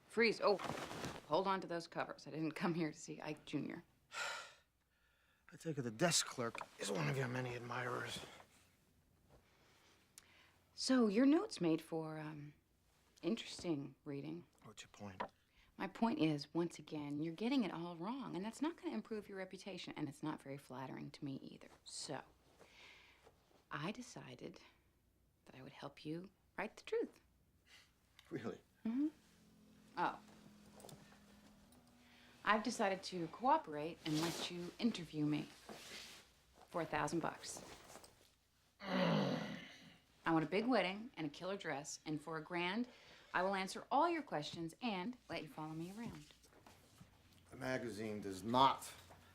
Freeze. Oh, hold on to those covers. I didn't come here to see Ike Jr. I take it the desk clerk is one of your many admirers. So, your notes made for, interesting reading. What's your point? My point is, once again, you're getting it all wrong, and that's not going to improve your reputation, and it's not very flattering to me either. So, I decided that I would help you write the truth. Really? Mm-hmm. Oh. I've decided to cooperate and let you interview me for $1,000. I want a big wedding and a killer dress, and for $1,000, I will answer all your questions and let you follow me around. The magazine does not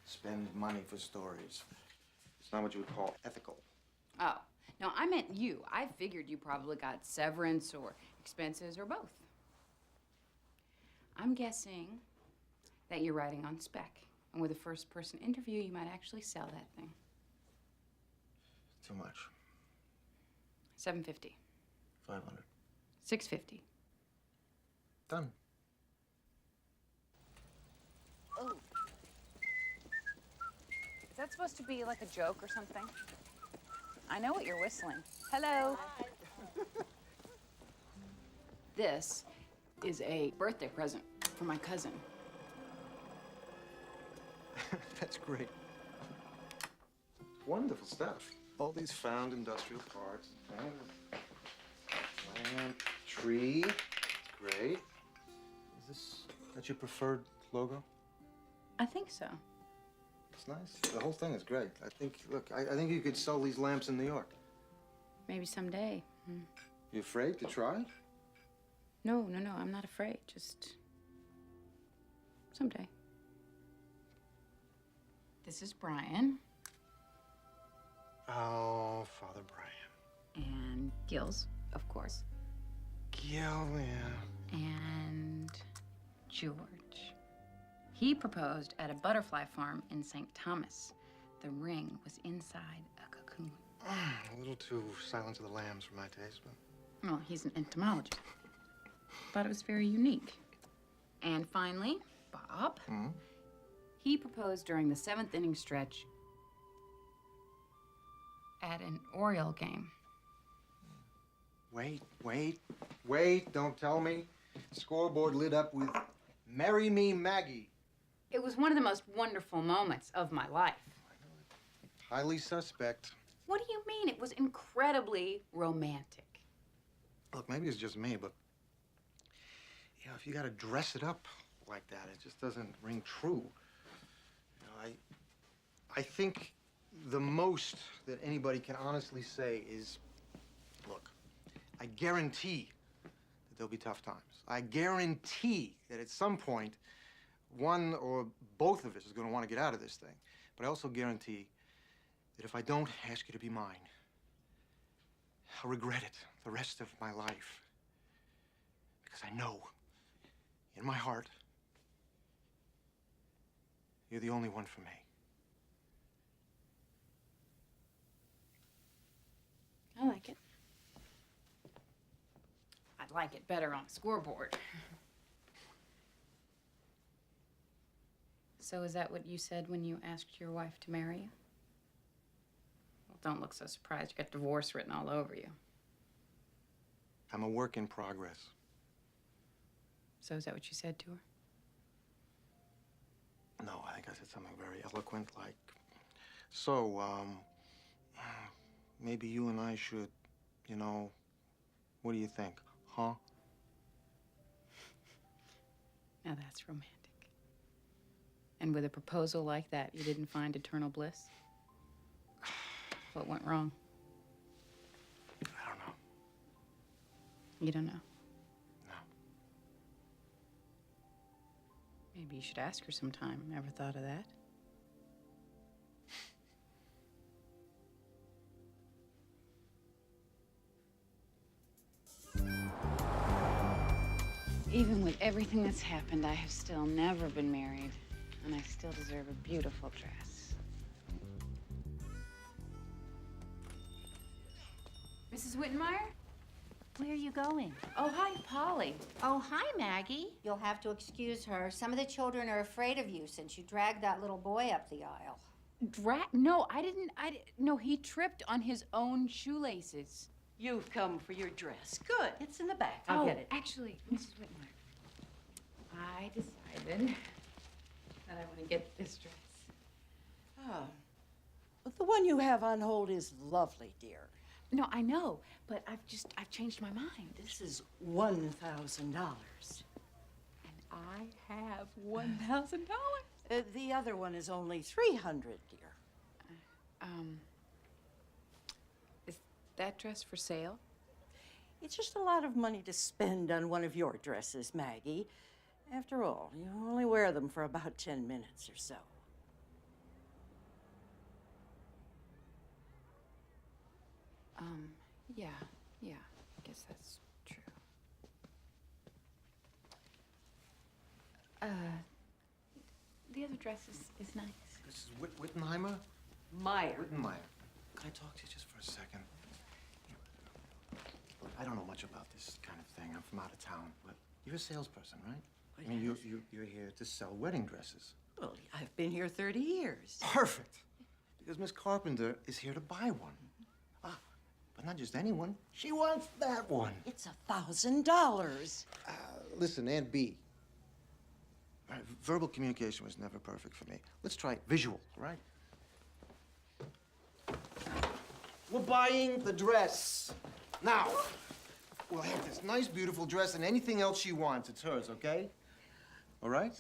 spend money for stories. It's not what you would call ethical. Oh, no, I meant you. I figured you probably got severance or expenses or both. I'm guessing that you're writing on spec. And with a first-person interview, you might actually sell that thing. Too much. $750. 500. $650. Done. Oh. Is that supposed to be like a joke or something? I know what you're whistling. Hello. This is a birthday present for my cousin. That's great. Wonderful stuff. All these found industrial parts. Plant, tree. Great. That's your preferred logo? I think so. It's nice. The whole thing is great. I think, look, I think you could sell these lamps in New York. Maybe someday. You afraid to try? No, I'm not afraid. Just someday. This is Brian. Oh, Father Brian. And Gills, of course. Gil, yeah. And George. He proposed at a butterfly farm in St. Thomas. The ring was inside a cocoon. A little too Silence of the Lambs for my taste, but... Well, he's an entomologist. Thought it was very unique. And finally, Bob. Mm-hmm. He proposed during the 7th inning stretch at an Oriole game. Wait, don't tell me. Scoreboard lit up with Marry Me, Maggie. It was one of the most wonderful moments of my life. Highly suspect. What do you mean? It was incredibly romantic. Look, maybe it's just me, but if you gotta dress it up like that, it just doesn't ring true. I think the most that anybody can honestly say is, look, I guarantee that there'll be tough times. I guarantee that at some point, one or both of us is gonna want to get out of this thing. But I also guarantee that if I don't ask you to be mine, I'll regret it the rest of my life. Because I know, in my heart, you're the only one for me. I like it. I'd like it better on a scoreboard. So is that what you said when you asked your wife to marry you? Well, don't look so surprised. You got divorce written all over you. I'm a work in progress. So is that what you said to her? No, I think I said something very eloquent, like, so, maybe you and I should, what do you think, huh? Now that's romantic. And with a proposal like that, you didn't find eternal bliss? What went wrong? I don't know. You don't know? No. Maybe you should ask her sometime. Ever thought of that? Even with everything that's happened, I have still never been married, and I still deserve a beautiful dress. Mrs. Wittenmeyer? Where are you going? Oh, hi, Polly. Oh, hi, Maggie. You'll have to excuse her. Some of the children are afraid of you since you dragged that little boy up the aisle. No, I didn't. No, he tripped on his own shoelaces. You've come for your dress. Good. It's in the back. Oh, I'll get it. Actually, Mrs. Whitmire, I decided that I want to get this dress. Oh. But the one you have on hold is lovely, dear. No, I know, but I've changed my mind. This is $1,000. And I have $1,000. The other one is only $300, dear. Is that dress for sale? It's just a lot of money to spend on one of your dresses, Maggie. After all, you only wear them for about 10 minutes or so. Yeah, I guess that's true. The other dress is nice. This is Wittenheimer? Meyer. Wittenmeyer. Can I talk to you just for a second? I don't know much about this kind of thing. I'm from out of town, but you're a salesperson, right? I mean, you're here to sell wedding dresses. Well, I've been here 30 years. Perfect. Because Miss Carpenter is here to buy one. But not just anyone. She wants that one. It's $1,000. Listen, Aunt B. Verbal communication was never perfect for me. Let's try visual, right? We're buying the dress. Now, we'll have this nice, beautiful dress and anything else she wants. It's hers, okay? All right?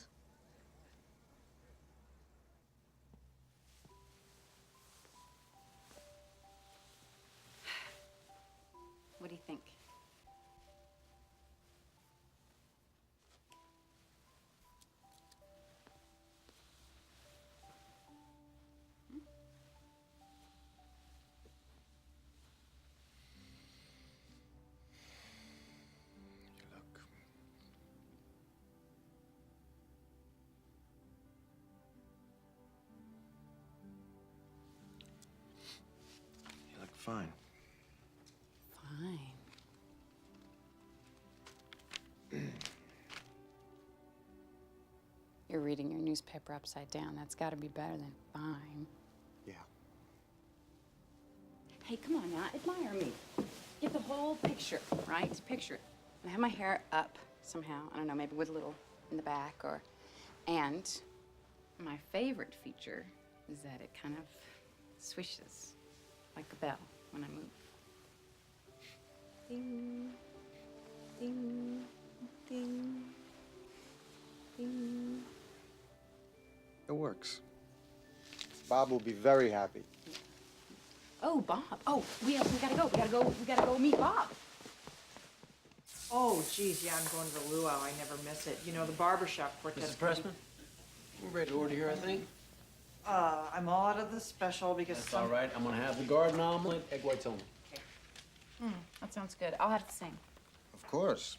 What do you think? You look fine. Fine. You're reading your newspaper upside down. That's got to be better than fine. Yeah. Hey, come on now, admire me. Get the whole picture, right? Picture it. I have my hair up somehow. I don't know, maybe with a little in the back, and My favorite feature is that it kind of swishes like a bell when I move. Ding, ding, ding, ding. It works. Bob will be very happy. Oh, Bob. Oh, we gotta go. We gotta go meet Bob. Oh, geez, yeah, I'm going to the luau. I never miss it. You know, the barbershop quartet. Mrs. Pressman, we're ready to order here, I think. I'm all out of the special because That's all right. I'm gonna have the garden omelet, egg whites only. That sounds good. I'll have the same. Of course.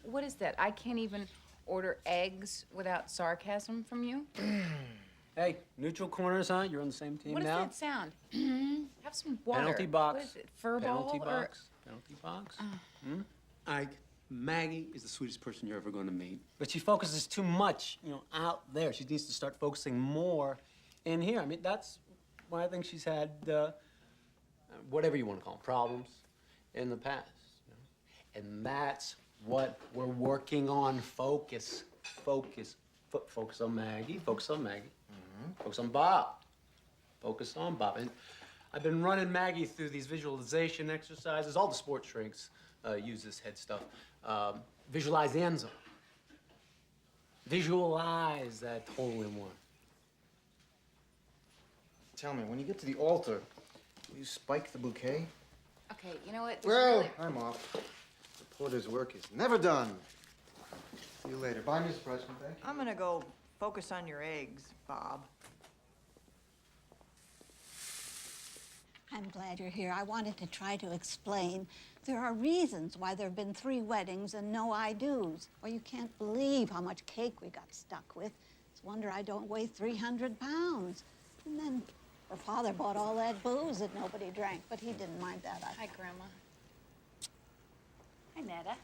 What is that? I can't even order eggs without sarcasm from you? Hey, neutral corners, huh? You're on the same team What does now? that sound? Have some water. Penalty box. What is it? Fur Penalty ball or- box. Penalty box. Ike, Maggie is the sweetest person you're ever going to meet. But she focuses too much, out there. She needs to start focusing more in here. I mean, that's why I think she's had, whatever you want to call them, problems in the past. And that's what we're working on. Focus. Focus on Maggie. Focus on Maggie. Focus on Bob. Focus on Bob. And I've been running Maggie through these visualization exercises. All the sports shrinks use this head stuff. Visualize the end zone. Visualize that hole in one. Tell me, when you get to the altar, will you spike the bouquet? Okay, you know what? Well, I'm off. The porter's work is never done. See you later. Bye, Miss Pressman. Thank you. I'm gonna go focus on your eggs, Bob. I'm glad you're here. I wanted to try to explain. There are reasons why there have been 3 weddings and no I do's. Well, you can't believe how much cake we got stuck with. It's a wonder I don't weigh 300 pounds. And then her father bought all that booze that nobody drank, but he didn't mind that. Hi, Grandma. Hi, Netta.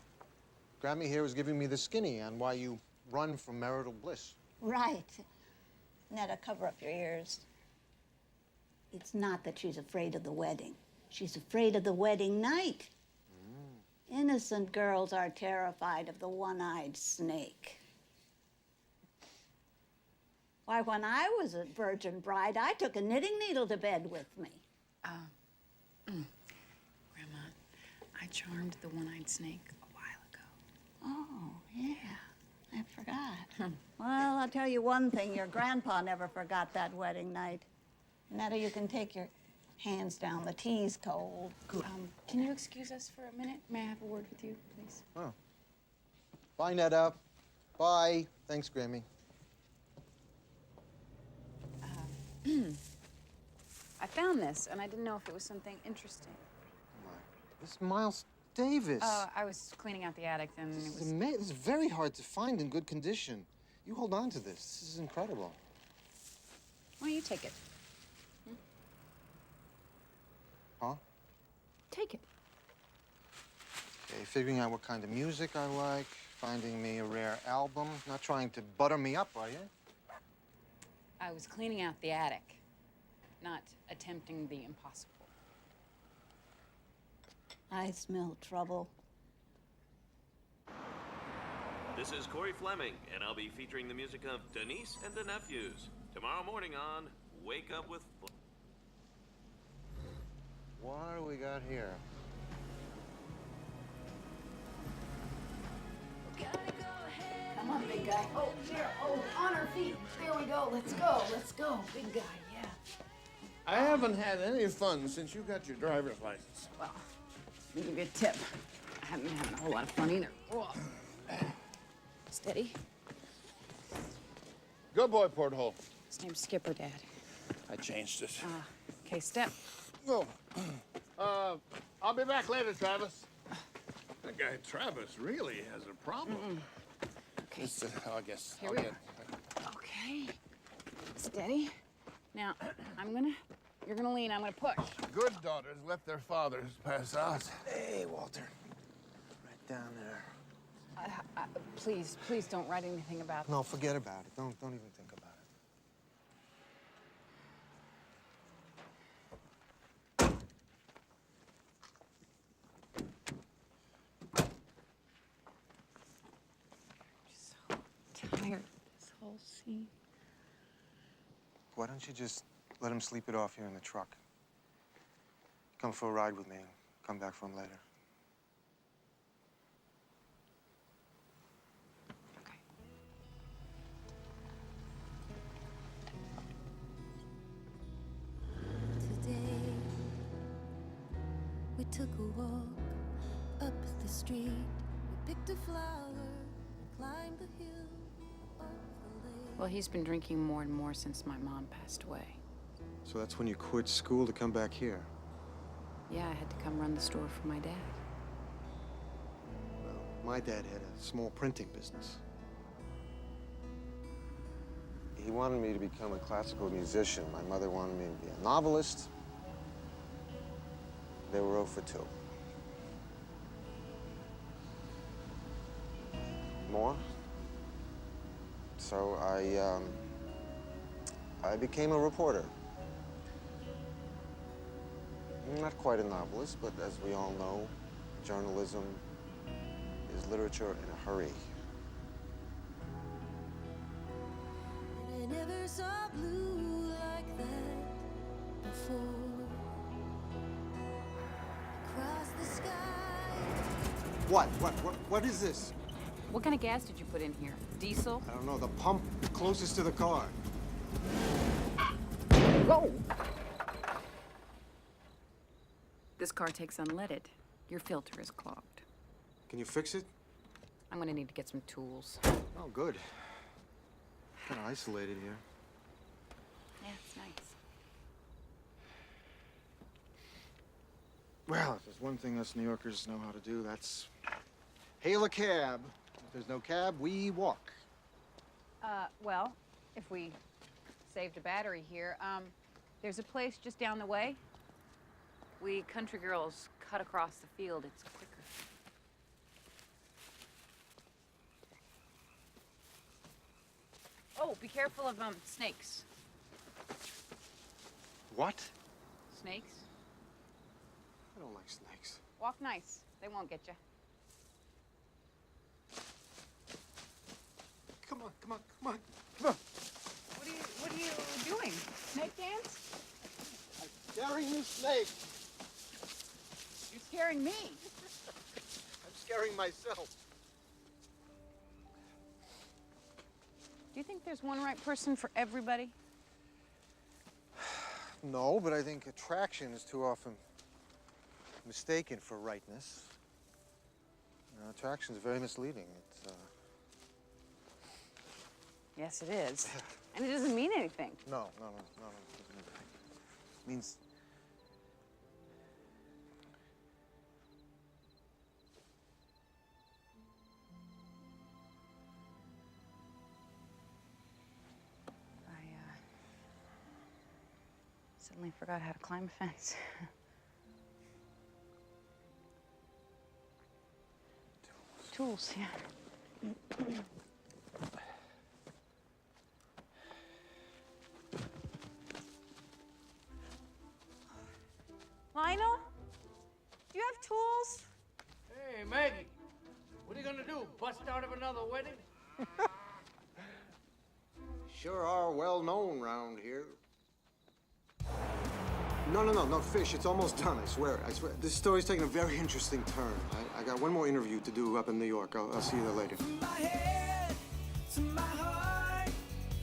Grammy here was giving me the skinny on why you run from marital bliss. Right. Netta, cover up your ears. It's not that she's afraid of the wedding. She's afraid of the wedding night. Innocent girls are terrified of the one-eyed snake. Why, when I was a virgin bride, I took a knitting needle to bed with me. Grandma, I charmed the one-eyed snake a while ago. Oh, yeah. I forgot. Well, I'll tell you one thing. Your grandpa never forgot that wedding night. Netta, you can take your hands down. The tea's cold. Can you excuse us for a minute? May I have a word with you, please? Oh. Bye, Netta. Bye. Thanks, Grammy. I found this, and I didn't know if it was something interesting. This is Miles Davis. I was cleaning out the attic, and it was... This is very hard to find in good condition. You hold on to this. This is incredible. Why don't you take it? Huh? Take it. Okay, figuring out what kind of music I like, finding me a rare album. Not trying to butter me up, are you? I was cleaning out the attic, not attempting the impossible. I smell trouble. This is Corey Fleming, and I'll be featuring the music of Denise and the Nephews tomorrow morning on Wake Up with... What do we got here? Come on, big guy. Oh, here. Oh, on our feet. There we go. Let's go. Let's go. Big guy, yeah. I haven't had any fun since you got your driver's license. Well, let me give you a tip. I haven't been having a whole lot of fun either. Whoa. Steady. Good boy, Porthole. His name's Skipper, Dad. I changed it. Okay, step. Oh. I'll be back later, Travis. That guy Travis really has a problem. Okay. I guess Here I'll we get... Okay. Steady. Now, you're gonna lean, I'm gonna push. Good daughters let their fathers pass out. Hey, Walter. Right down there. Please don't write anything about No, forget about it. Don't even think about it. Tired of this whole scene. why don't you just let him sleep it off here in the truck? Come for a ride with me and come back for him later. Today, we took a walk up the street. We picked a flower, climbed the hill of the lake. Well, he's been drinking more and more since my mom passed away. So that's when you quit school to come back here? Yeah, I had to come run the store for my dad. Well, my dad had a small printing business. He wanted me to become a classical musician. My mother wanted me to be a novelist. They were 0 for 2. More. So I became a reporter. Not quite a novelist, but as we all know, journalism is literature in a hurry. I never saw blue like that before. Across the sky. What is this? What kind of gas did you put in here? Diesel? I don't know, the pump closest to the car. Whoa! This car takes unleaded. Your filter is clogged. Can you fix it? I'm gonna need to get some tools. Oh, good. Kind of isolated here. Yeah, it's nice. Well, if there's one thing us New Yorkers know how to do, that's hail a cab. If there's no cab, we walk. Well, if we saved a battery here, there's a place just down the way. We country girls cut across the field. It's quicker. Oh, be careful of snakes. What? Snakes? I don't like snakes. Walk nice. They won't get you. Come on. What are you doing? Snake dance? I'm scaring you, snake. You're scaring me. I'm scaring myself. Do you think there's one right person for everybody? No, but I think attraction is too often mistaken for rightness. You know, attraction is very misleading. It's, Yes, it is. And it doesn't mean anything. No, it doesn't mean anything. It means Suddenly forgot how to climb a fence. Tools, yeah. Lionel? Do you have tools? Hey, Maggie, what are you gonna do? Bust out of another wedding? sure are well known round here. No, Fish, it's almost done, I swear. This story's taking a very interesting turn. I got one more interview to do up in New York. I'll see you there later. From my head to my heart,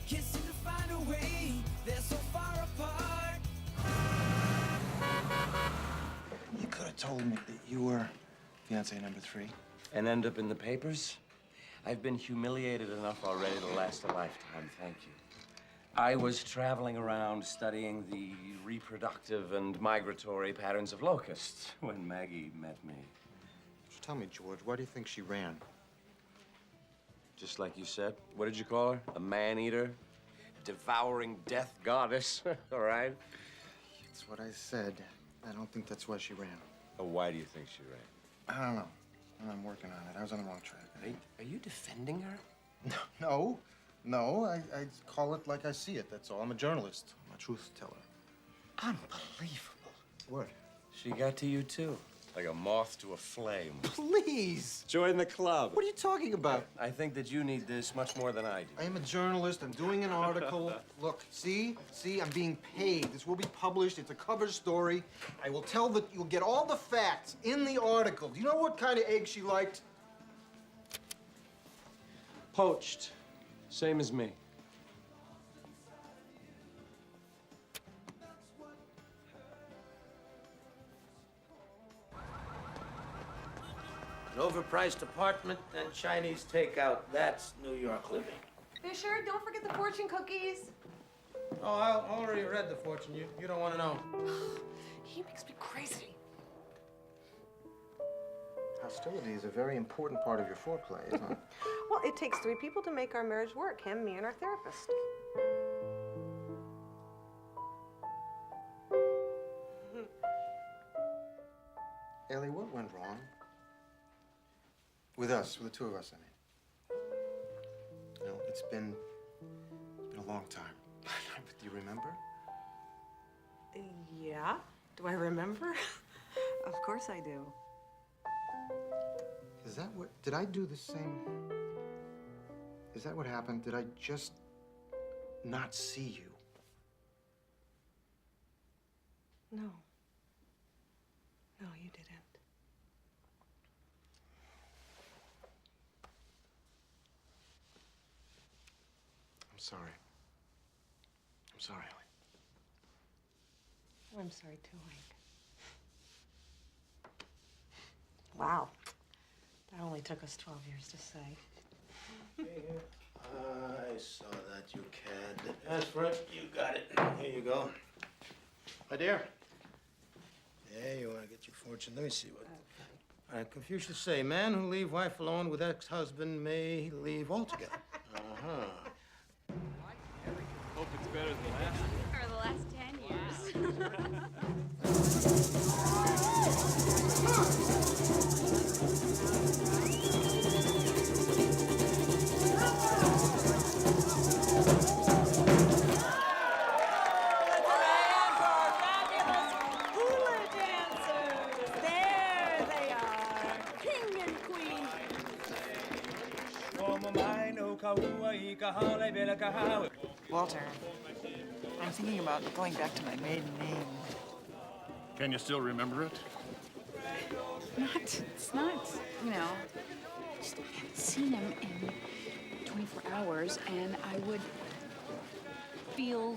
can't seem to find a way, they're so far apart. You could have told me that you were fiance number 3. And end up in the papers? I've been humiliated enough already to last a lifetime, thank you. I was traveling around studying the reproductive and migratory patterns of locusts when Maggie met me. Just tell me, George, why do you think she ran? Just like you said. What did you call her? A man-eater? Devouring death goddess, all right? That's what I said. I don't think that's why she ran. Oh, why do you think she ran? I don't know. I'm working on it. I was on the wrong track. Are you defending her? No, I call it like I see it, that's all. I'm a journalist. I'm a truth teller. Unbelievable. What? She got to you, too. Like a moth to a flame. Please! Join the club. What are you talking about? I think that you need this much more than I do. I am a journalist. I'm doing an article. Look, see? I'm being paid. This will be published. It's a cover story. I will tell that you'll get all the facts in the article. Do you know what kind of egg she liked? Poached. Same as me. An overpriced apartment and Chinese takeout. That's New York living. Fisher, don't forget the fortune cookies. Oh, I already read the fortune. You don't want to know. He makes me crazy. Hostility is a very important part of your foreplay, isn't it? Well, it takes 3 people to make our marriage work. Him, me, and our therapist. Ellie, what went wrong? With us, with the two of us, I mean. You know, it's been a long time. Do you remember? Yeah? Do I remember? Of course I do. Is that what, did I do the same? Is that what happened? Did I just not see you? No. No, you didn't. I'm sorry. I'm sorry, Ellie. Oh, I'm sorry too, Hank. Wow. That only took us 12 years to say. I saw that, you cad. As for it, you got it. Here you go. My dear. There you want to get your fortune. Let me see what. Confucius say, man who leave wife alone with ex-husband may leave altogether. Uh-huh. Hope it's better than the last one. For the last 10 years. Walter, I'm thinking about going back to my maiden name. Can you still remember it? It's not, you know, just I haven't seen him in 24 hours, and I would feel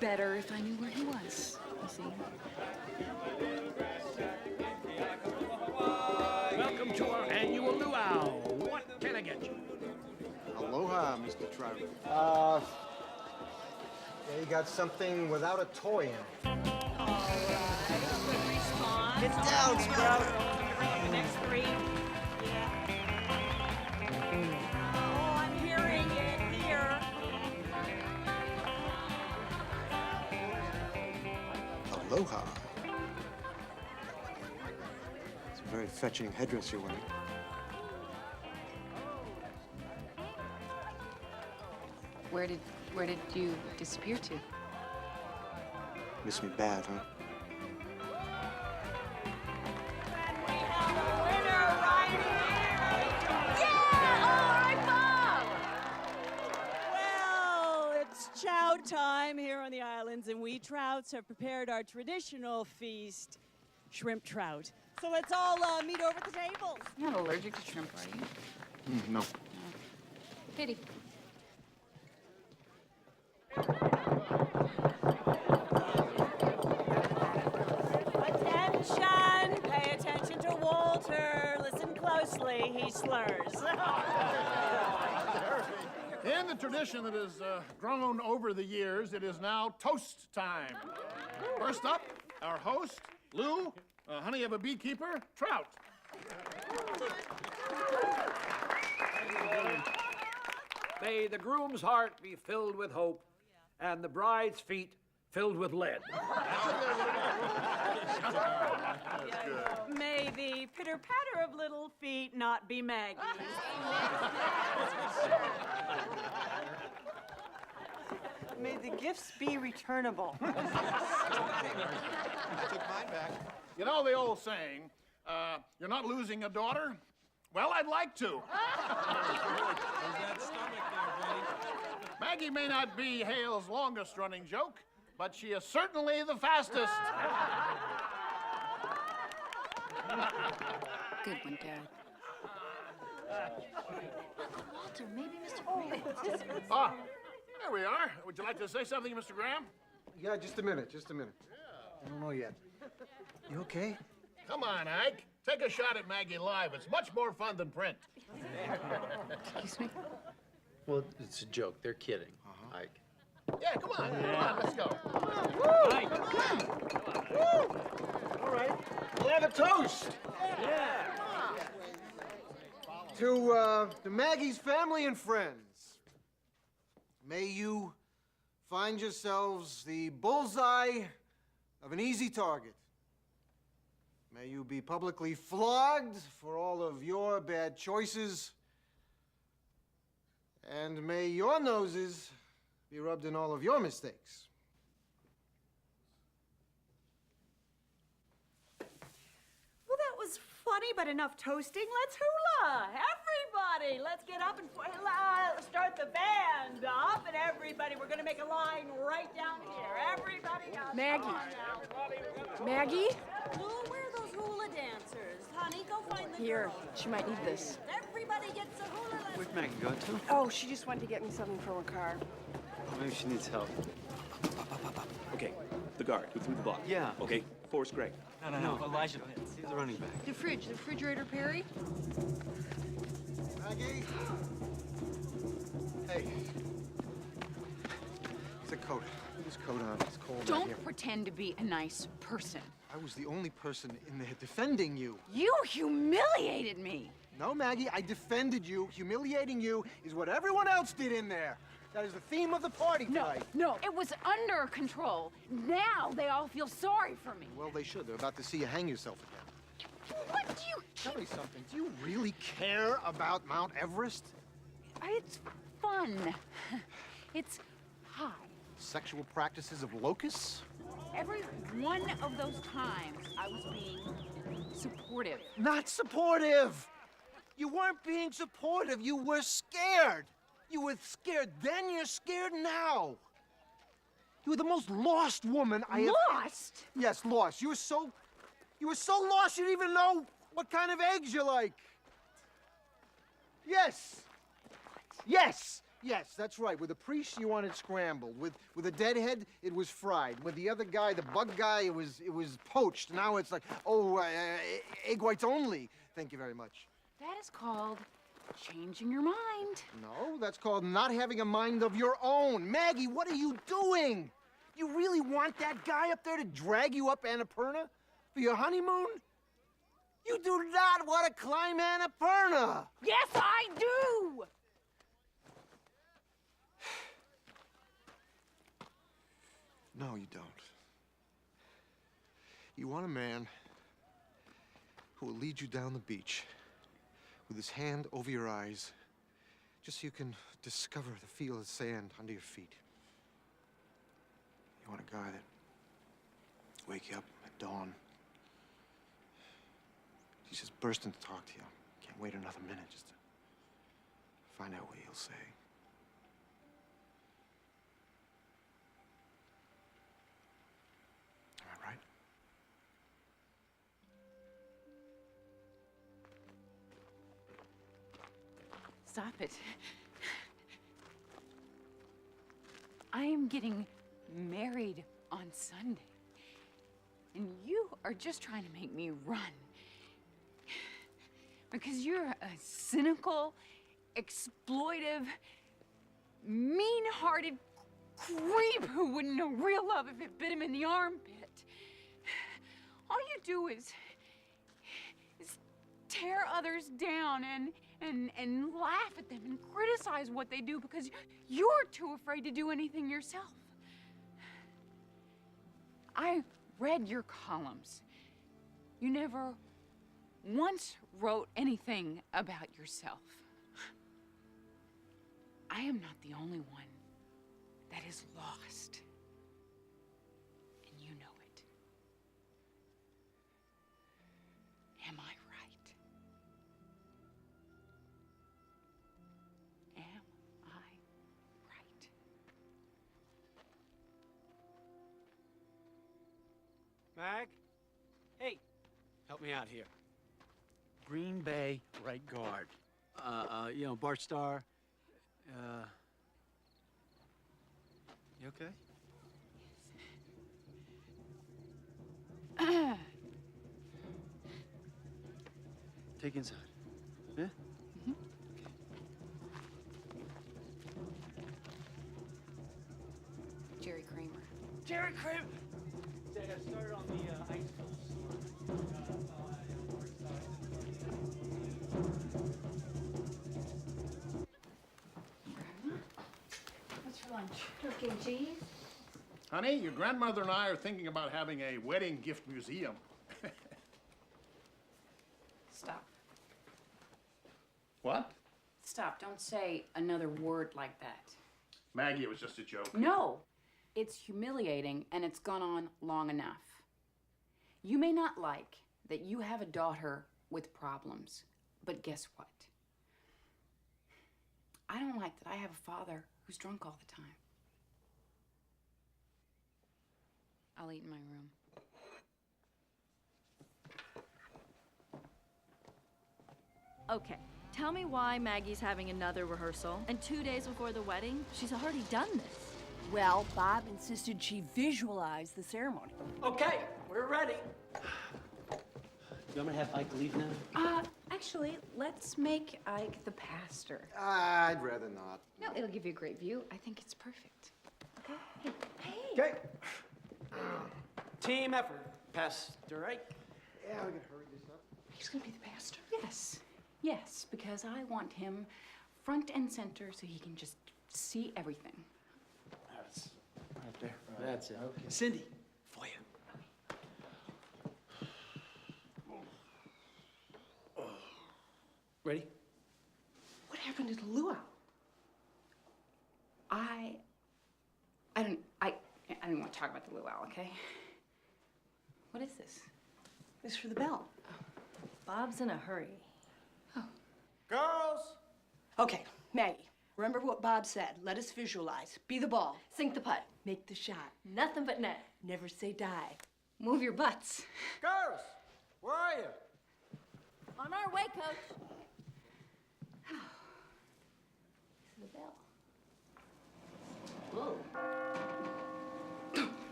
better if I knew where he was, you see. Welcome to our annual luau. What can I get you? Aloha, Mr. Trout. Yeah, you got something without a toy in it. Get down, Sprout. The next 3. Oh, I'm hearing it here. Aloha. It's a very fetching headdress you're wearing. Where did you disappear to? Miss me bad, huh? Well, it's chow time here on the islands, and we Trouts have prepared our traditional feast, shrimp trout. So let's all meet over at the tables. You're not allergic to shrimp, are you? No. Pity. Attention! Pay attention to Walter. Listen closely. He slurs. In the tradition that has grown over the years, it is now toast time. First up, our host, Lou, honey of a beekeeper, Trout. May the groom's heart be filled with hope and the bride's feet filled with lead. May the pitter-patter of little feet not be Maggie's. May the gifts be returnable. I took mine back. You know the old saying, you're not losing a daughter? Well, I'd like to. Maggie may not be Hale's longest running joke, but she is certainly the fastest. Good one, Dad. Uncle Walter, maybe Mr. Graham. Ah, there we are. Would you like to say something, Mr. Graham? Yeah, just a minute, just a minute. I don't know yet. You okay? Come on, Ike. Take a shot at Maggie live. It's much more fun than print. Excuse me? Well, it's a joke. They're kidding, Ike. Yeah, come on. Come on, let's go. All right, we'll have a toast. To Maggie's family and friends. May you find yourselves the bullseye of an easy target. May you be publicly flogged for all of your bad choices. And may your noses be rubbed in all of your mistakes. Well, that was funny, but enough toasting. Let's hula. Everybody, let's get up and start the band up. And everybody, we're going to make a line right down here. Everybody up. Maggie. Come on now. Maggie? Well, where are those hula dancers? Honey, go find the Here, girls. she might need this. Everybody gets a hula lesson. Where'd Maggie go to? Oh, she just wanted to get me something from her car. Oh, maybe she needs help. Okay, the guard who threw the block. Yeah. Okay, Forrest Gregg. No, Elijah Pitts. He's a running back. The fridge, the refrigerator, Perry? Maggie? Hey. It's a coat. Put this coat on. It's cold out Don't here. pretend to be a nice person. I was the only person in there defending you. You humiliated me. No, Maggie, I defended you. Humiliating you is what everyone else did in there. That is the theme of the party tonight. No, it was under control. Now they all feel sorry for me. Well, they should. They're about to see you hang yourself again. What do you... Tell me something. Do you really care about Mount Everest? It's fun. It's high. Sexual practices of locusts? Every one of those times I was being supportive. Not supportive! You weren't being supportive. You were scared. You were scared then, you're scared now. You were the most lost woman I have... Lost? Yes, lost. You were so lost you didn't even know what kind of eggs you like. Yes. Yes. Yes, that's right. With the priest, you wanted scrambled. With a deadhead, it was fried. With the other guy, the bug guy, it was poached. Now it's like, egg whites only. Thank you very much. That is called changing your mind. No, that's called not having a mind of your own. Maggie, what are you doing? You really want that guy up there to drag you up Annapurna for your honeymoon? You do not want to climb Annapurna. Yes, I do! No, you don't. You want a man who will lead you down the beach with his hand over your eyes, just so you can discover the feel of sand under your feet. You want a guy that wake you up at dawn. He's just bursting to talk to you. Can't wait another minute just to find out what he'll say. Am I right? Stop it. I am getting married on Sunday. And you are just trying to make me run. Because you're a cynical, exploitive, mean-hearted creep who wouldn't know real love if it bit him in the armpit. All you do is tear others down and laugh at them and criticize what they do because you're too afraid to do anything yourself. I read your columns. You never once wrote anything about yourself. I am not the only one that is lost. And you know it. Mag? Hey, help me out here. Green Bay right guard. You know, Bart Starr. You okay? Take inside. Yeah? Jerry Kramer. Jerry Kramer! Say, I started on the ice What's for lunch? Turkey and cheese? Honey, your grandmother and I are thinking about having a wedding gift museum. Stop. What? Stop. Don't say another word like that. Maggie, it was just a joke. No. It's humiliating, and it's gone on long enough. You may not like that you have a daughter with problems, but guess what? I don't like that I have a father who's drunk all the time. I'll eat in my room. Okay, tell me why Maggie's having another rehearsal, and 2 days before the wedding, she's already done this. Well, Bob insisted she visualize the ceremony. Okay, we're ready. You want me to have Ike leave now? Actually, let's make Ike the pastor. I'd rather not. No, it'll give you a great view. I think it's perfect. Okay? Hey. Okay. Team effort. Pastor Ike. Yeah, we can hurry this up. He's gonna be the pastor? Yes. Yes, because I want him front and center so he can just see everything. That's right there. That's it. Okay. Cindy, for you. Ready? What happened to the luau? I don't want to talk about the luau, okay? What is this? It's for the bell. Bob's in a hurry. Girls! Okay, Maggie, remember what Bob said. Let us visualize. Be the ball. Sink the putt. Make the shot. Nothing but net. Never say die. Move your butts. Girls! Where are you? On our way, Coach. The bell. Whoa.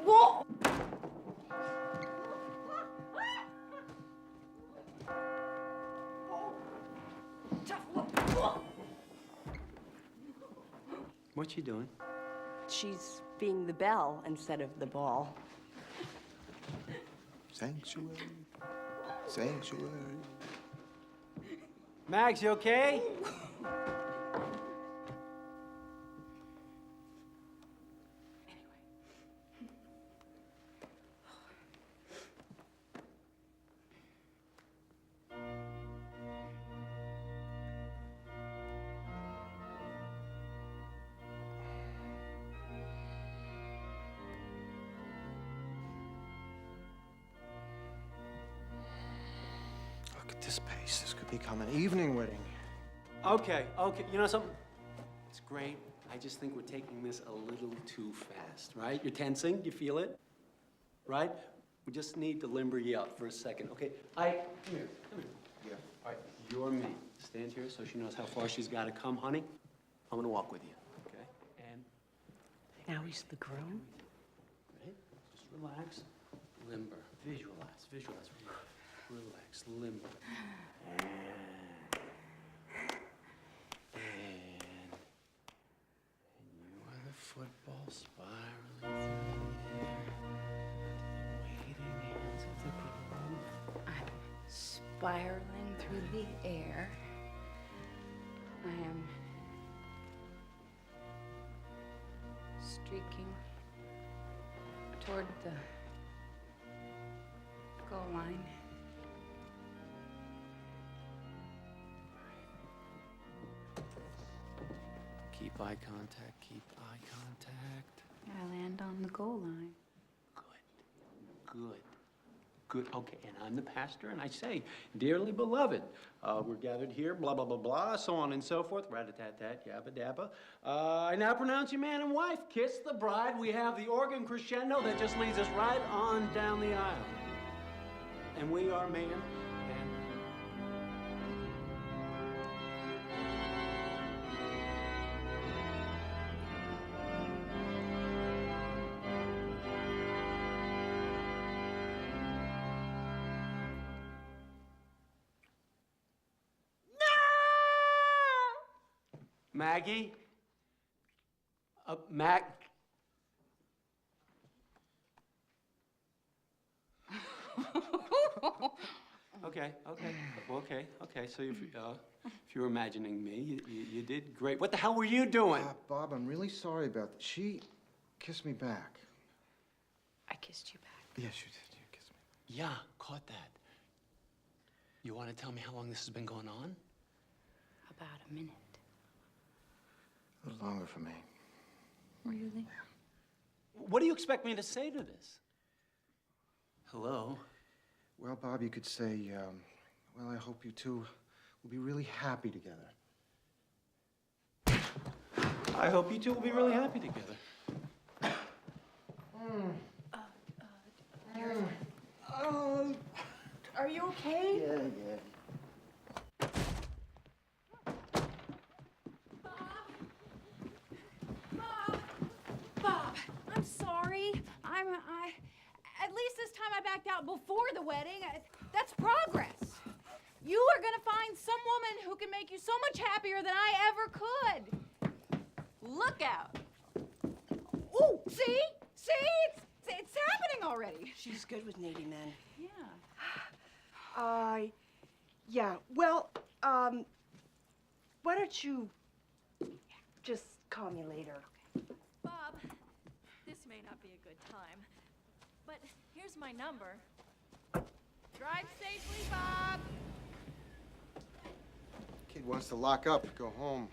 Whoa! What you doing? She's being the bell instead of the ball. Sanctuary. Sanctuary. Mags, you okay? Look at this pace. This could become an evening wedding. Okay. You know something? It's great. I just think we're taking this a little too fast, right? You're tensing. You feel it? Right? We just need to limber you up for a second, okay? Come here. Yeah. All right, you're me. Stand here so she knows how far she's got to come, honey. I'm gonna walk with you, okay? And Now he's the groom? ready? Just relax. Limber. Visualize. Relax. Limber. And you are the football spiraling through the air. The waiting hands of the groom. I'm spiraling through the air. I am streaking toward the goal line. Keep eye contact. Keep eye contact. I land on the goal line. Good. Good, okay, and I'm the pastor, and I say, dearly beloved, we're gathered here, blah, blah, blah, blah, so on and so forth, rat-a-tat-tat, yabba-dabba. I now pronounce you man and wife. Kiss the bride. We have the organ crescendo that just leads us right on down the aisle. And we are man and... Maggie? Okay. So if you were imagining me, you did great. What the hell were you doing? Bob, I'm really sorry about that. She kissed me back. I kissed you back. Yes, you did. You kissed me. Yeah, caught that. You want to tell me how long this has been going on? About a minute. A little longer for me. Really? What do you expect me to say to this? Hello? Well, Bob, you could say, well, I hope you two will be really happy together. I hope you two will be really happy together. Are you okay? Yeah. Bob, I'm sorry. At least this time I backed out before the wedding. That's progress. You are gonna find some woman who can make you so much happier than I ever could. Look out. Ooh, see? It's happening already. She's good with needy men. Yeah. Yeah, well, why don't you just call me later? Bob, this may not be a good time, but here's my number. Drive safely, Bob. Kid wants to lock up, go home.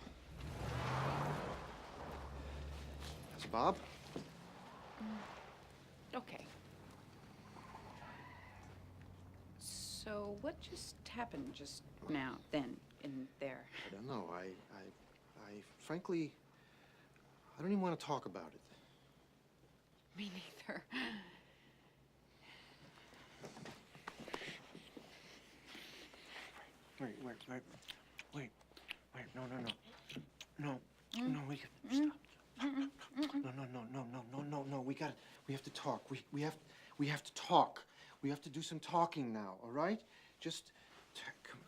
Yes, Bob? Okay. So what just happened just now, then, in there? I don't know. I frankly, I don't even want to talk about it. Me neither. Wait. No, we can stop. No, we have to talk. We have to talk. We have to do some talking now, all right? Just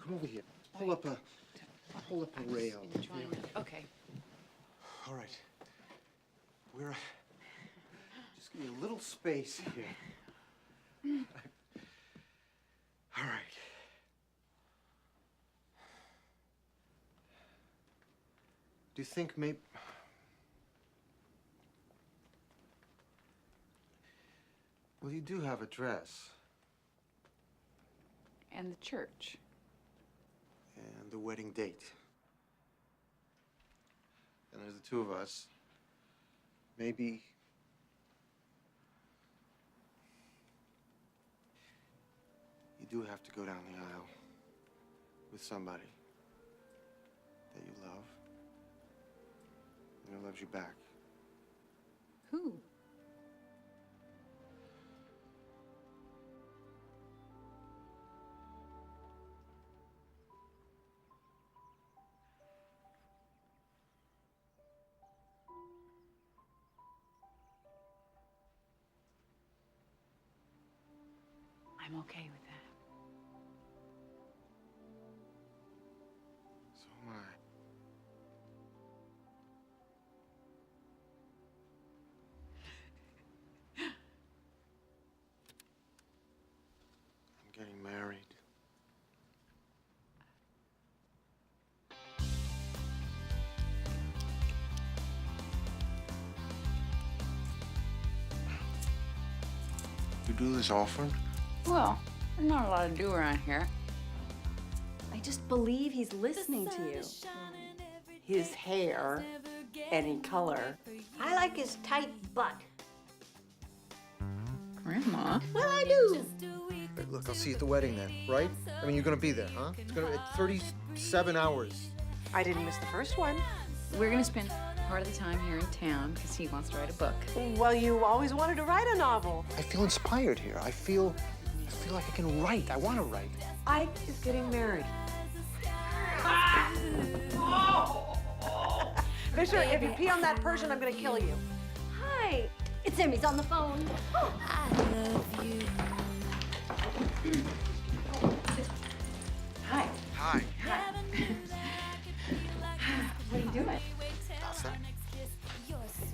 come over here. Pull up a rail. Okay. All right. Just give me a little space here. All right. Do you think maybe... Well, you do have a dress. And the church. And the wedding date. And there's the two of us. Maybe... You do have to go down the aisle with somebody that you love and who loves you back. Who? I'm okay with that. So am I. I'm getting married. You do this often? Well, there's not a lot to do around here. I just believe he's listening to you. His hair, any color. I like his tight butt. Grandma? Well, I do. Hey, look, I'll see you at the wedding then, right? I mean, you're gonna be there, huh? It's gonna be 37 hours. I didn't miss the first one. We're gonna spend part of the time here in town because he wants to write a book. Well, you always wanted to write a novel. I feel inspired here. I feel like I can write. I want to write. Ike is getting married. Fisher, if you pee on that Persian, I'm gonna kill you. Hi, it's him. He's on the phone. I love you. Hi. Hi. What are you doing? Nothing.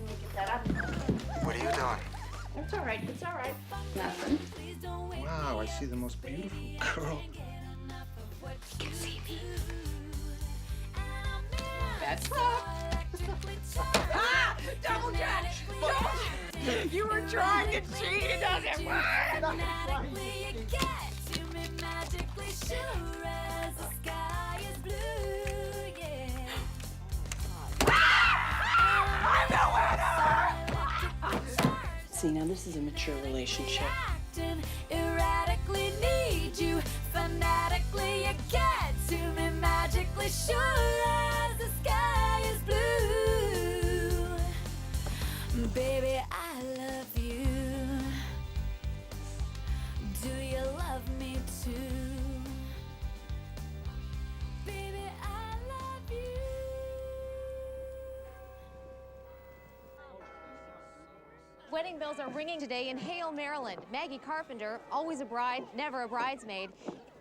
Get that up. What are you doing? It's all right. It's all right. Nothing. Wow, I see the most beautiful girl. You can see me. That's up. Ah! Double dutch! Don't! You were trying to cheat. It doesn't See, now this is a mature relationship. Erratically need you, fanatically you get to me magically sure as the sky is blue. Baby, I love you. Do you love me too? Baby, I love you. Wedding bells are ringing today in Hale, Maryland. Maggie Carpenter, always a bride, never a bridesmaid,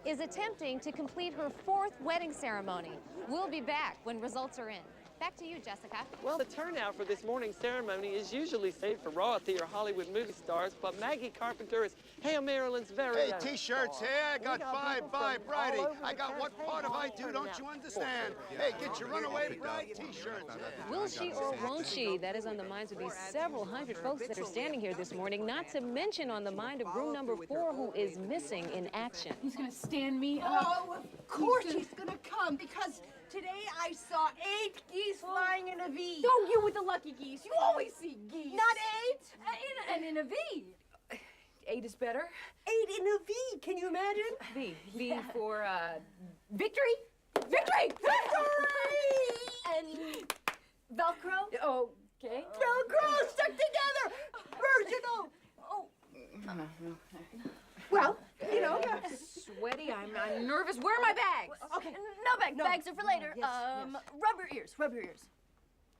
is attempting to complete her 4th wedding ceremony. We'll be back when results are in. Back to you, Jessica. Well, the turnout for this morning's ceremony is usually saved for royalty or Hollywood movie stars, but Maggie Carpenter is Hale, Maryland's very Hey, own. T-shirts here. I got five by Friday. I got what part of I do, don't you understand? Hey, get your runaway bride T-shirts. Will she or won't she? That is on the minds of these several hundred folks that are standing here this morning, not to mention on the mind of groom number 4 who is missing in action. He's gonna stand me up. Oh, of course he's gonna come because today I saw 8 geese flying in a V. Don't you with the lucky geese. You always see geese. Not 8. And in a V. 8 is better. 8 in a V. Can you imagine? V. V for, Victory. Victory. And Velcro. Okay. Velcro stuck together. Virginal. Oh. Well, you know. Sweaty. I'm nervous. Where are my bags? Okay. No bags. Bags are for later. Yes, Rub your ears. Rub your ears.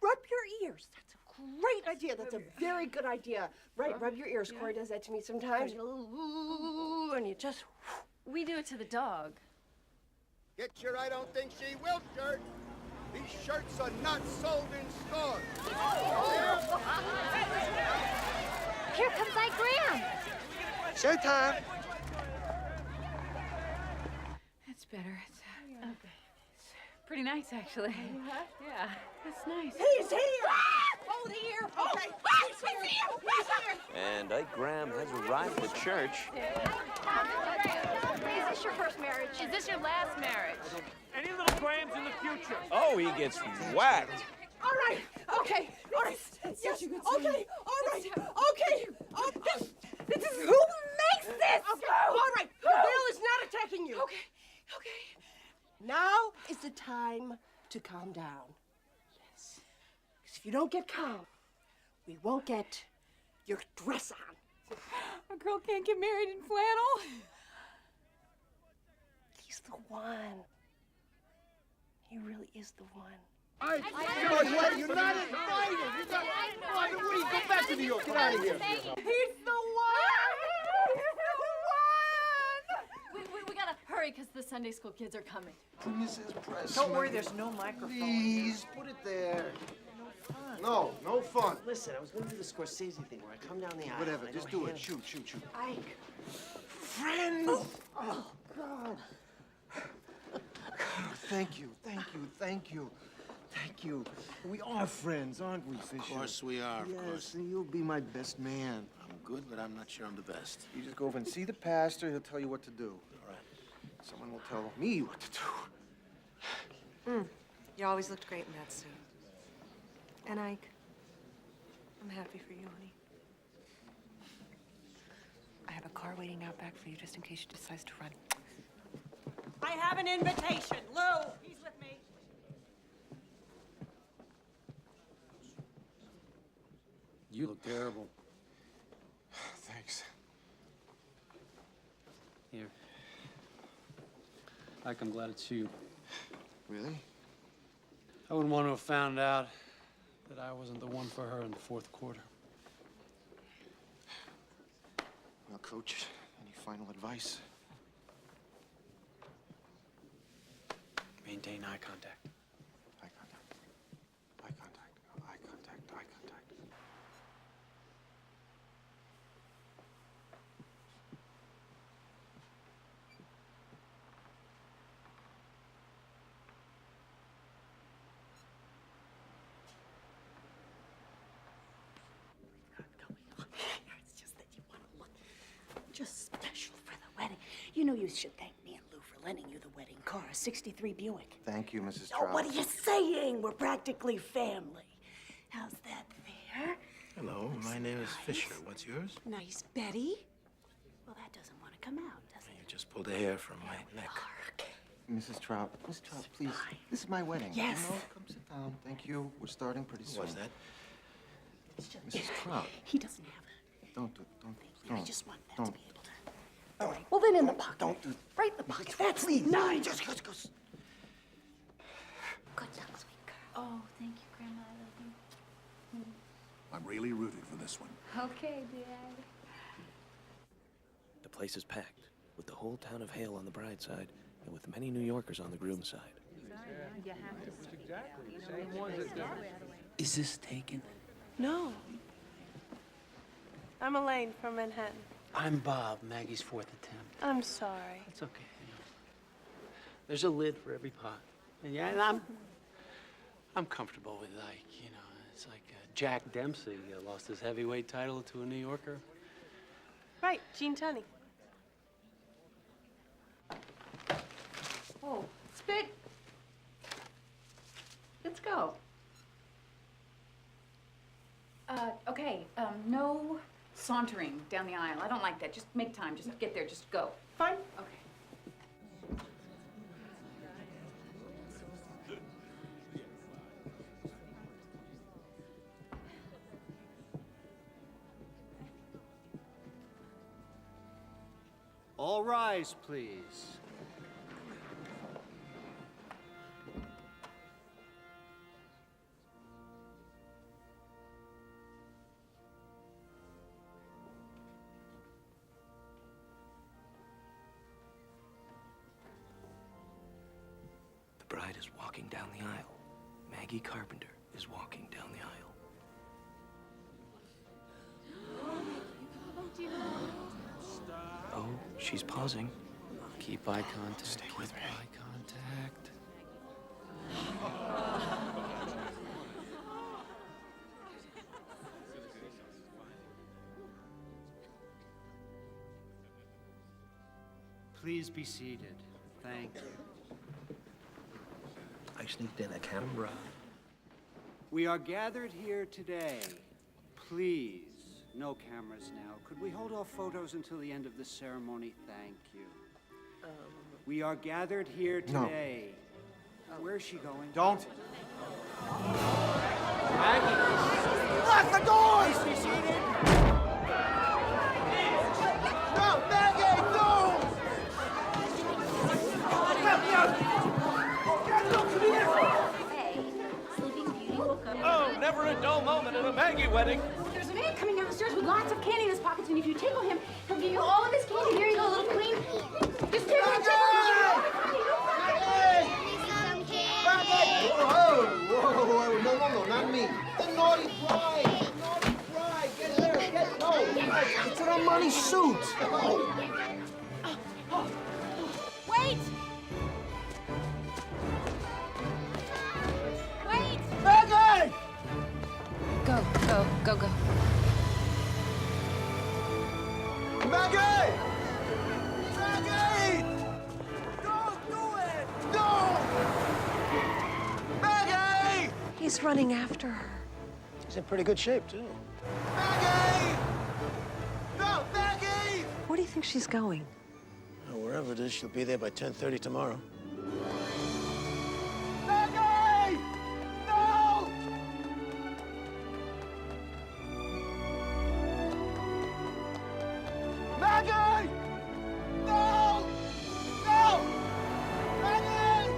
Rub your ears. That's a great idea. That's a very good idea. Right, rub your ears. Corey does that to me sometimes. Ooh, and you just... We do it to the dog. Get your I don't think she will shirt. These shirts are not sold in stores. Here comes Ike Graham. Showtime. That's better. It's pretty nice, actually. Yeah, that's nice. He's here! Oh, the ear. Okay. He's here. He's here. And Ike Graham has arrived at church. Is this your first marriage? Is this your last marriage? Any little Grahams in the future? Oh, he gets whacked. All right. Okay. All right. Yes. Okay. All right. Okay. This is who makes this. Okay. All right. The veil is not attacking you. Okay. Now is the time to calm down. Yes. Because if you don't get calm, we won't get your dress on. A girl can't get married in flannel. He's the one. He really is the one. You're not invited. You got. Woody, go back to New York. Get out of here. He's the one. We gotta hurry because the Sunday school kids are coming. Mrs. Pressman. Don't worry, there's no microphone. Please, put it there. No, no fun. Listen, I was going to do the Scorsese thing where I come down the aisle. Whatever, and I just go do it. hand- Shoot. Ike. Friends. Oh, God. Thank you. We are friends, aren't we, Fisher? Of course we are, of yes, course. and you'll be my best man. I'm good, but I'm not sure I'm the best. You just go over and see the pastor. He'll tell you what to do. All right. Someone will tell me what to do. You always looked great in that suit. And Ike, I'm happy for you, honey. I have a car waiting out back for you just in case she decides to run. I have an invitation. Lou, he's with me. You look terrible. Thanks. Here. I'm glad it's you. Really? I wouldn't want to have found out that I wasn't the one for her in the fourth quarter. Well, Coach, any final advice? Maintain eye contact. Eye contact. Eye contact. Eye contact. Eye contact. It's just that you want to look just special for the wedding. You know, you should thank me and Lou for lending you the wedding car, a '63 Buick. Thank you, Mrs. Oh, Trout. what are you saying? We're practically family. How's that there? Hello, my name is Fisher. What's yours? Nice, Betty. Well, that doesn't want to come out, does it? You just pulled a hair from my neck. Mrs. Trout, please. This is my wedding. Yes. You know, come sit down. Thank you. We're starting pretty soon. What's that? Mrs. Trout. He doesn't have it. Don't. I just want that to be able to. All right. Well, then in the pocket. Don't do. Right in the pocket. That's nice. Just go. Good luck, sweet girl. Oh, thank you, Grandma. I love you. I'm really rooted for this one. Okay, Dad. The place is packed, with the whole town of Hale on the bride's side, and with many New Yorkers on the groom's side. Is this taken? No. I'm Elaine from Manhattan. I'm Bob, Maggie's fourth attempt. I'm sorry. It's okay. There's a lid for every pot. And I'm comfortable with Ike, you know. It's like Jack Dempsey lost his heavyweight title to a New Yorker. Right, Gene Tunney. Oh, Spit. Let's go. Okay, no sauntering down the aisle. I don't like that. Just make time. Just get there. Just go. Fine. Okay. All rise, please. The bride is walking down the aisle. Maggie Carpenter is walking down the aisle. Oh, she's pausing. Keep eye contact. Stay with me. Eye contact. Please be seated. Thank you. I sneaked in a camera. We are gathered here today. Please, no cameras now. Could we hold off photos until the end of the ceremony? Thank you. We are gathered here No. today. Where's she going? Don't. Maggie! Lock the doors! Please be seated. No, Maggie, no! Oh, never a dull moment at a Maggie wedding. There's a man coming downstairs with lots of candy in his pockets, and if you tickle him, he'll give you all of his candy. Here you go, little queen. Just tickle him, Whoa, no, not me. The naughty bride, get there, no. It's an Armani suit. Wait! Wait! Maggie! Go. Maggie! Maggie! Don't do it! No! Maggie! He's running after her. He's in pretty good shape, too. Maggie! No, Maggie! you think she's going? Wherever it is, she'll be there by 10:30 tomorrow. Maggie! No! Maggie! No! No! Maggie!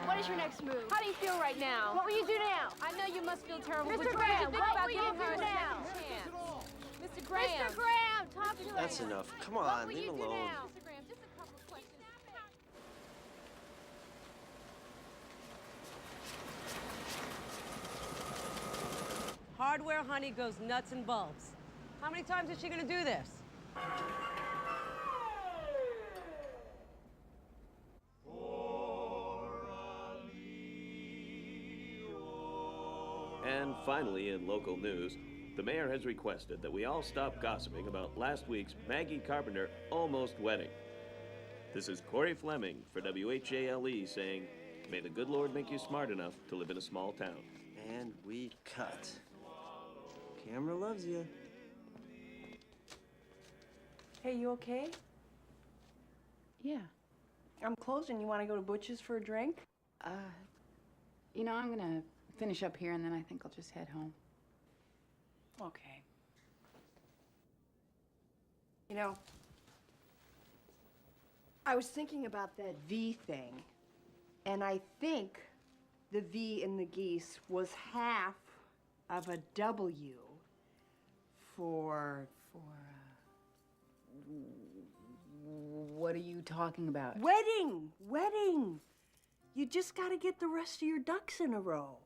What is your next move? How do you feel right now? What will you do now? I know you must feel terrible, Mr. but Graham, think what about will you giving her a do now? second chance. Mr. Graham. Mr. Graham, talk to That's him. enough. Come What on, will leave you him do alone. now? Mr. Graham, just a couple of questions. Hardware Honey goes nuts and bulbs. How many times is she gonna do this? And finally, in local news, the mayor has requested that we all stop gossiping about last week's Maggie Carpenter almost wedding. This is Corey Fleming for WHALE saying, may the good Lord make you smart enough to live in a small town. And we cut. Camera loves you. Hey, you okay? Yeah. I'm closing. You want to go to Butch's for a drink? You know, I'm gonna finish up here and then I think I'll just head home. Okay. You know, I was thinking about that V thing, and I think the V in the geese was half of a W for... What are you talking about? Wedding! Wedding! You just gotta get the rest of your ducks in a row.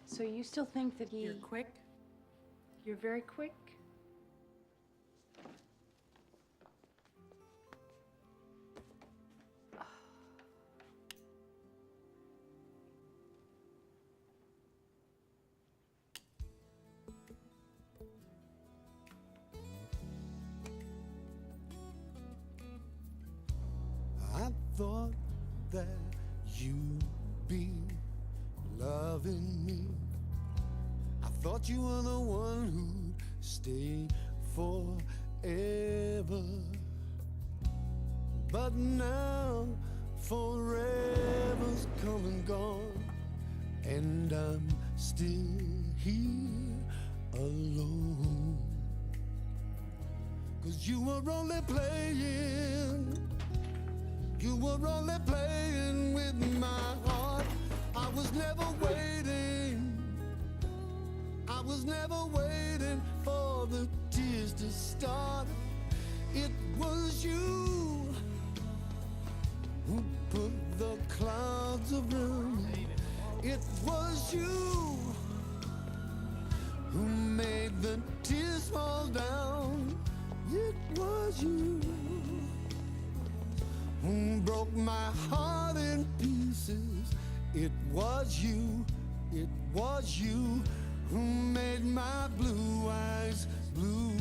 So you still think that he... You're quick? You're very quick? I thought that you'd be loving me. I thought you were the one who'd stay forever. But now forever's come and gone, and I'm still here alone. 'Cause you were only playing. You were only playing with my heart. I was never waiting. I was never waiting for the tears to start. It was you who put the clouds around me. It was you who made the tears fall down. It was you who broke my heart in pieces. It was you who made my blue eyes blue.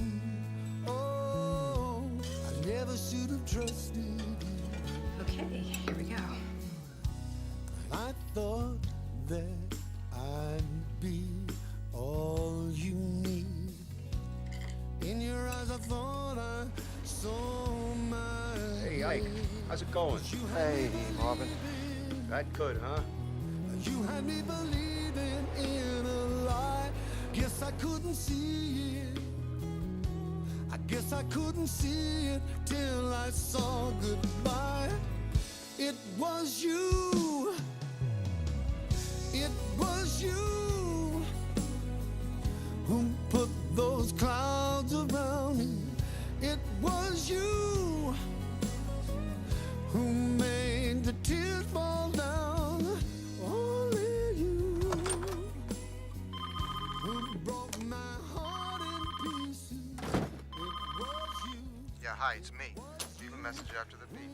Oh, I never should have trusted you. Okay, here we go. I thought that I'd be all you need. In your eyes I thought I saw my... Hey, Ike, how's it going? Hey, Marvin. That good, huh? You had me believing in a lie. Guess I couldn't see it. I guess I couldn't see it till I saw goodbye. It was you. It was you who put those clouds around me. It was you who made the tears fall down. Only you who broke my heart in pieces. It was you. Yeah, hi, it's me. Leave a message after the beep.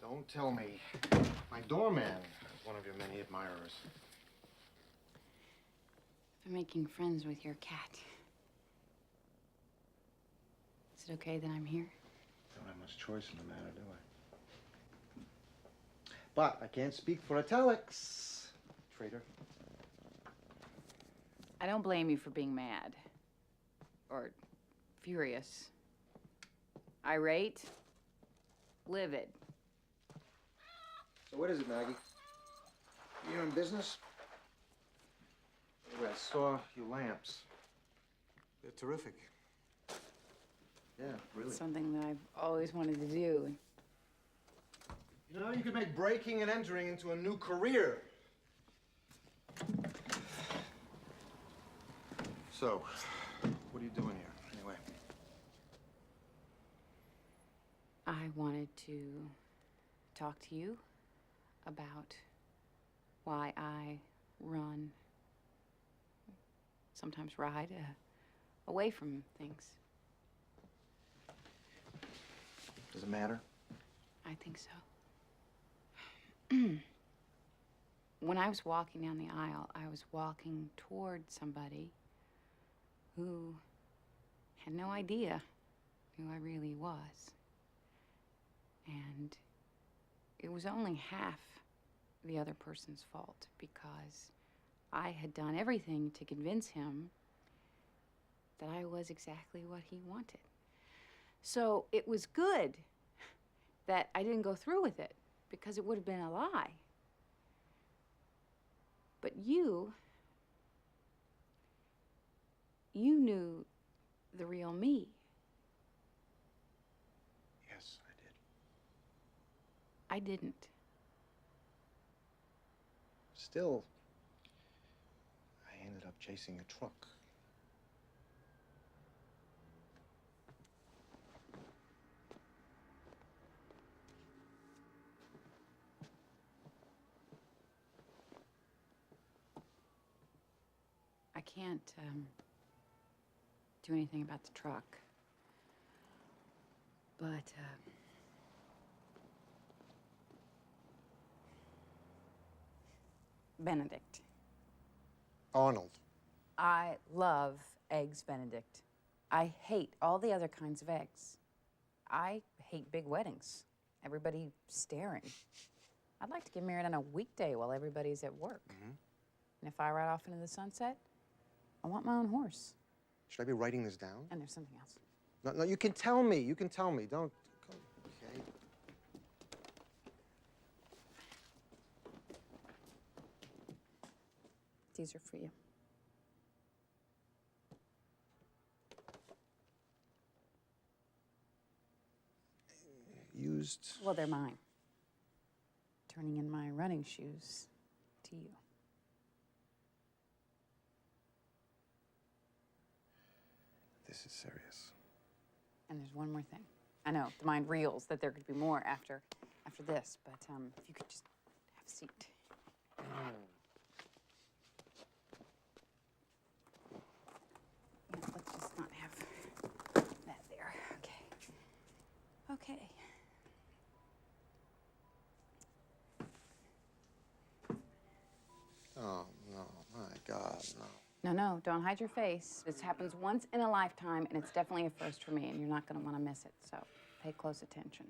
Don't tell me. My doorman is one of your many admirers. I'm making friends with your cat. Is it okay that I'm here? Don't have much choice in the matter, do I? But I can't speak for italics, traitor. I don't blame you for being mad. Or furious. Irate. Livid. So what is it, Maggie? You in business? I saw your lamps. They're terrific. Yeah, really. It's something that I've always wanted to do. You know, you could make breaking and entering into a new career. So, what are you doing here, anyway? I wanted to talk to you about why I run, sometimes ride, away from things. Does it matter? I think so. When I was walking down the aisle, I was walking toward somebody who had no idea who I really was. And it was only half the other person's fault because I had done everything to convince him that I was exactly what he wanted. So it was good that I didn't go through with it because it would have been a lie. But you knew the real me. Yes, I did. I didn't. Still, I ended up chasing a truck. I can't do anything about the truck. But Benedict. Arnold. I love eggs Benedict. I hate all the other kinds of eggs. I hate big weddings. Everybody staring. I'd like to get married on a weekday while everybody's at work. Mm-hmm. And if I ride off into the sunset, I want my own horse. Should I be writing this down? And there's something else. No, no, you can tell me. You can tell me. Don't. Okay. These are for you. Used. Well, they're mine. Turning in my running shoes to you. This is serious. And there's one more thing. I know, the mind reels that there could be more after this, but if you could just have a seat. Yeah, let's just not have that there. Okay. Okay. Oh, no. My God, no. No, don't hide your face. This happens once in a lifetime, and it's definitely a first for me, and you're not going to want to miss it, so pay close attention.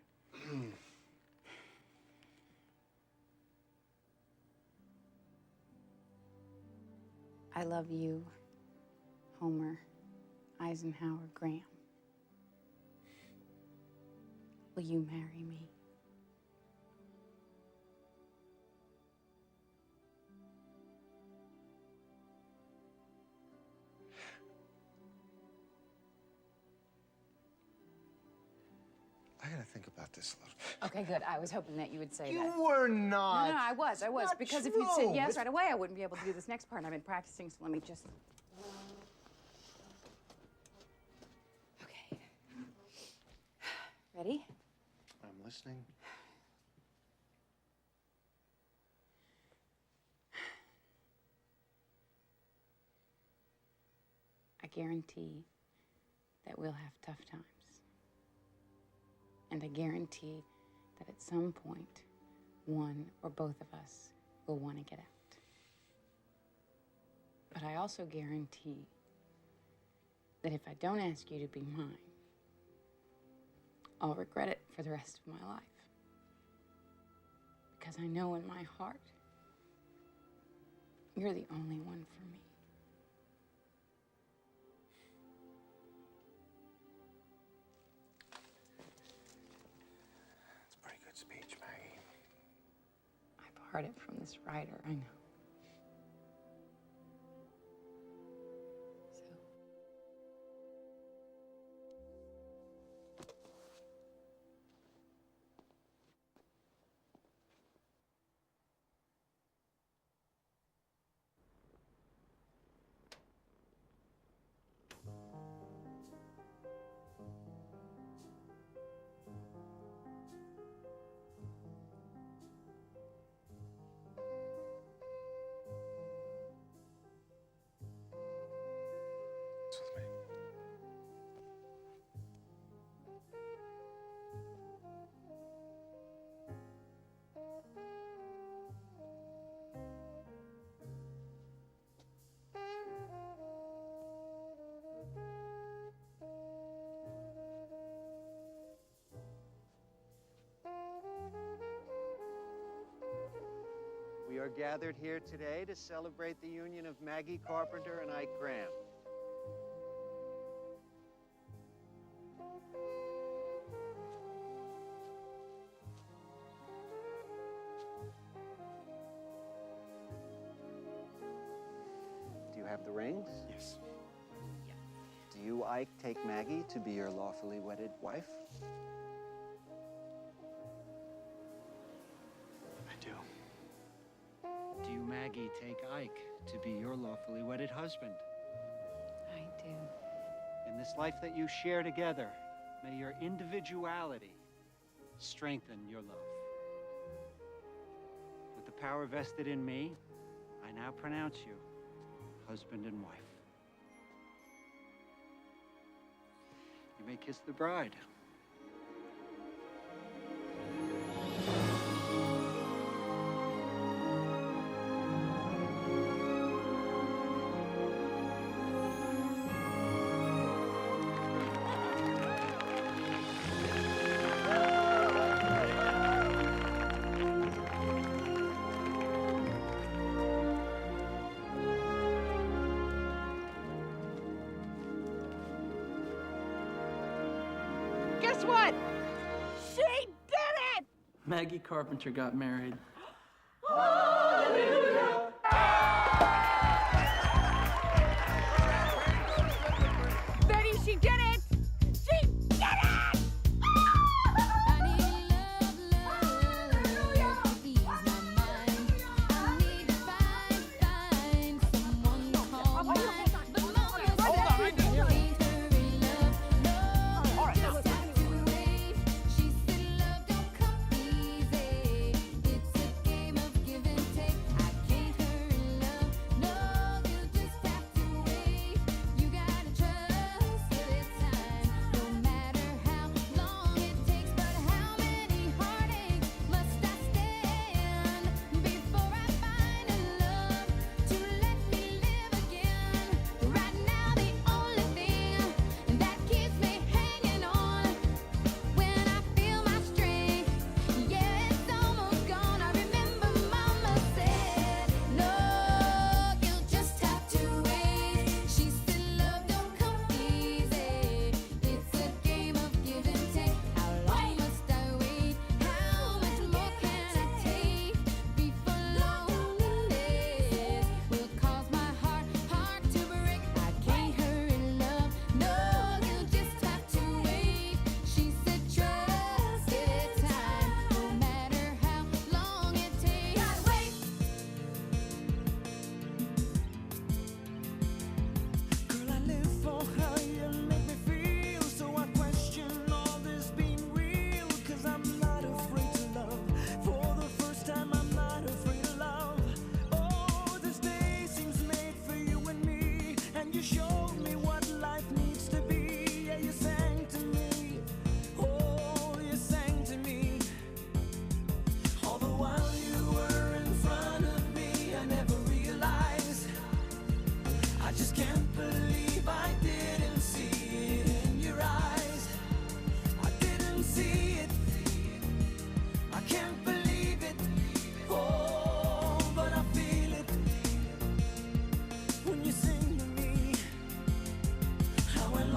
I love you, Homer Eisenhower Graham. Will you marry me? I gotta think about this a little bit. Okay, good. I was hoping that you would say that. You were not. No, I was. Not Because if you'd said true. yes It's- right away, I wouldn't be able to do this next part. I've been practicing, so let me just... Okay. Ready? I'm listening. I guarantee that we'll have tough times. And I guarantee that at some point, one or both of us will want to get out. But I also guarantee that if I don't ask you to be mine, I'll regret it for the rest of my life. Because I know in my heart, you're the only one for me. It's a pretty good speech, Maggie. I borrowed it from this writer, I know. We are gathered here today to celebrate the union of Maggie Carpenter and Ike Graham. Do you have the rings? Yes. Do you, Ike, take Maggie to be your lawfully wedded wife? I do. Do you, Maggie, take Ike to be your lawfully wedded husband? I do. In this life that you share together, may your individuality strengthen your love. With the power vested in me, I now pronounce you husband and wife. You may kiss the bride. Guess what? She did it! Maggie Carpenter got married. Betty, she did it! She did it!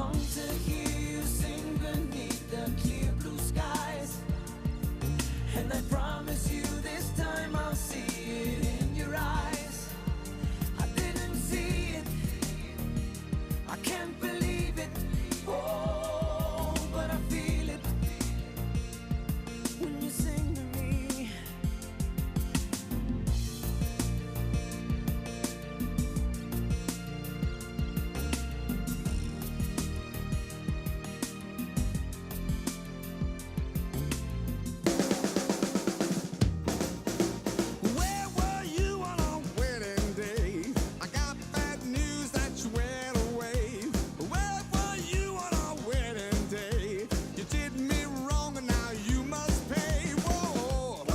long to hear you sing beneath the clear blue skies. And I promise you this time I'll see it in your eyes. I didn't see it, I can't believe it. Oh, but I feel it when you sing to me. Where were you on our wedding day? I got bad news that you went away. Where were you on our wedding day? You did me wrong and now you must pay. Whoa,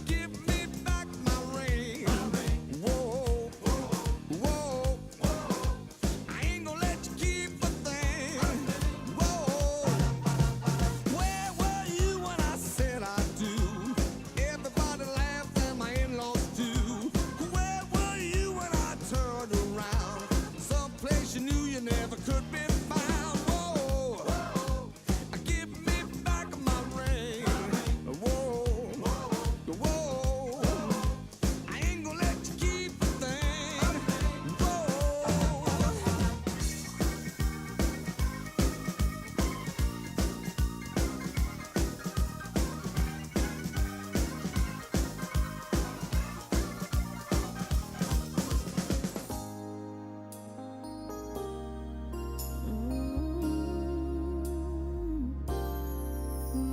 give me back my ring. Whoa, whoa, I ain't gonna let you keep a thing. Whoa, where were you when I said I do? Everybody laughed and my in-laws too. Where were you when I turned around? Someplace you knew you never could be found. Whoa, give me back my ring. Whoa, whoa, I ain't gonna let you keep a thing. Whoa.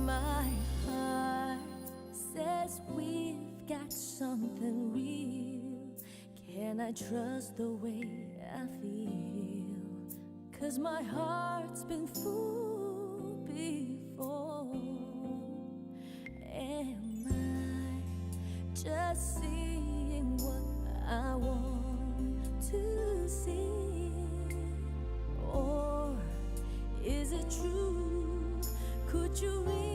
My heart says we've got something real. Can I trust the way I feel? 'Cause my heart's been fooled before. Am I just seeing what I want to see? Or is it true? Could you read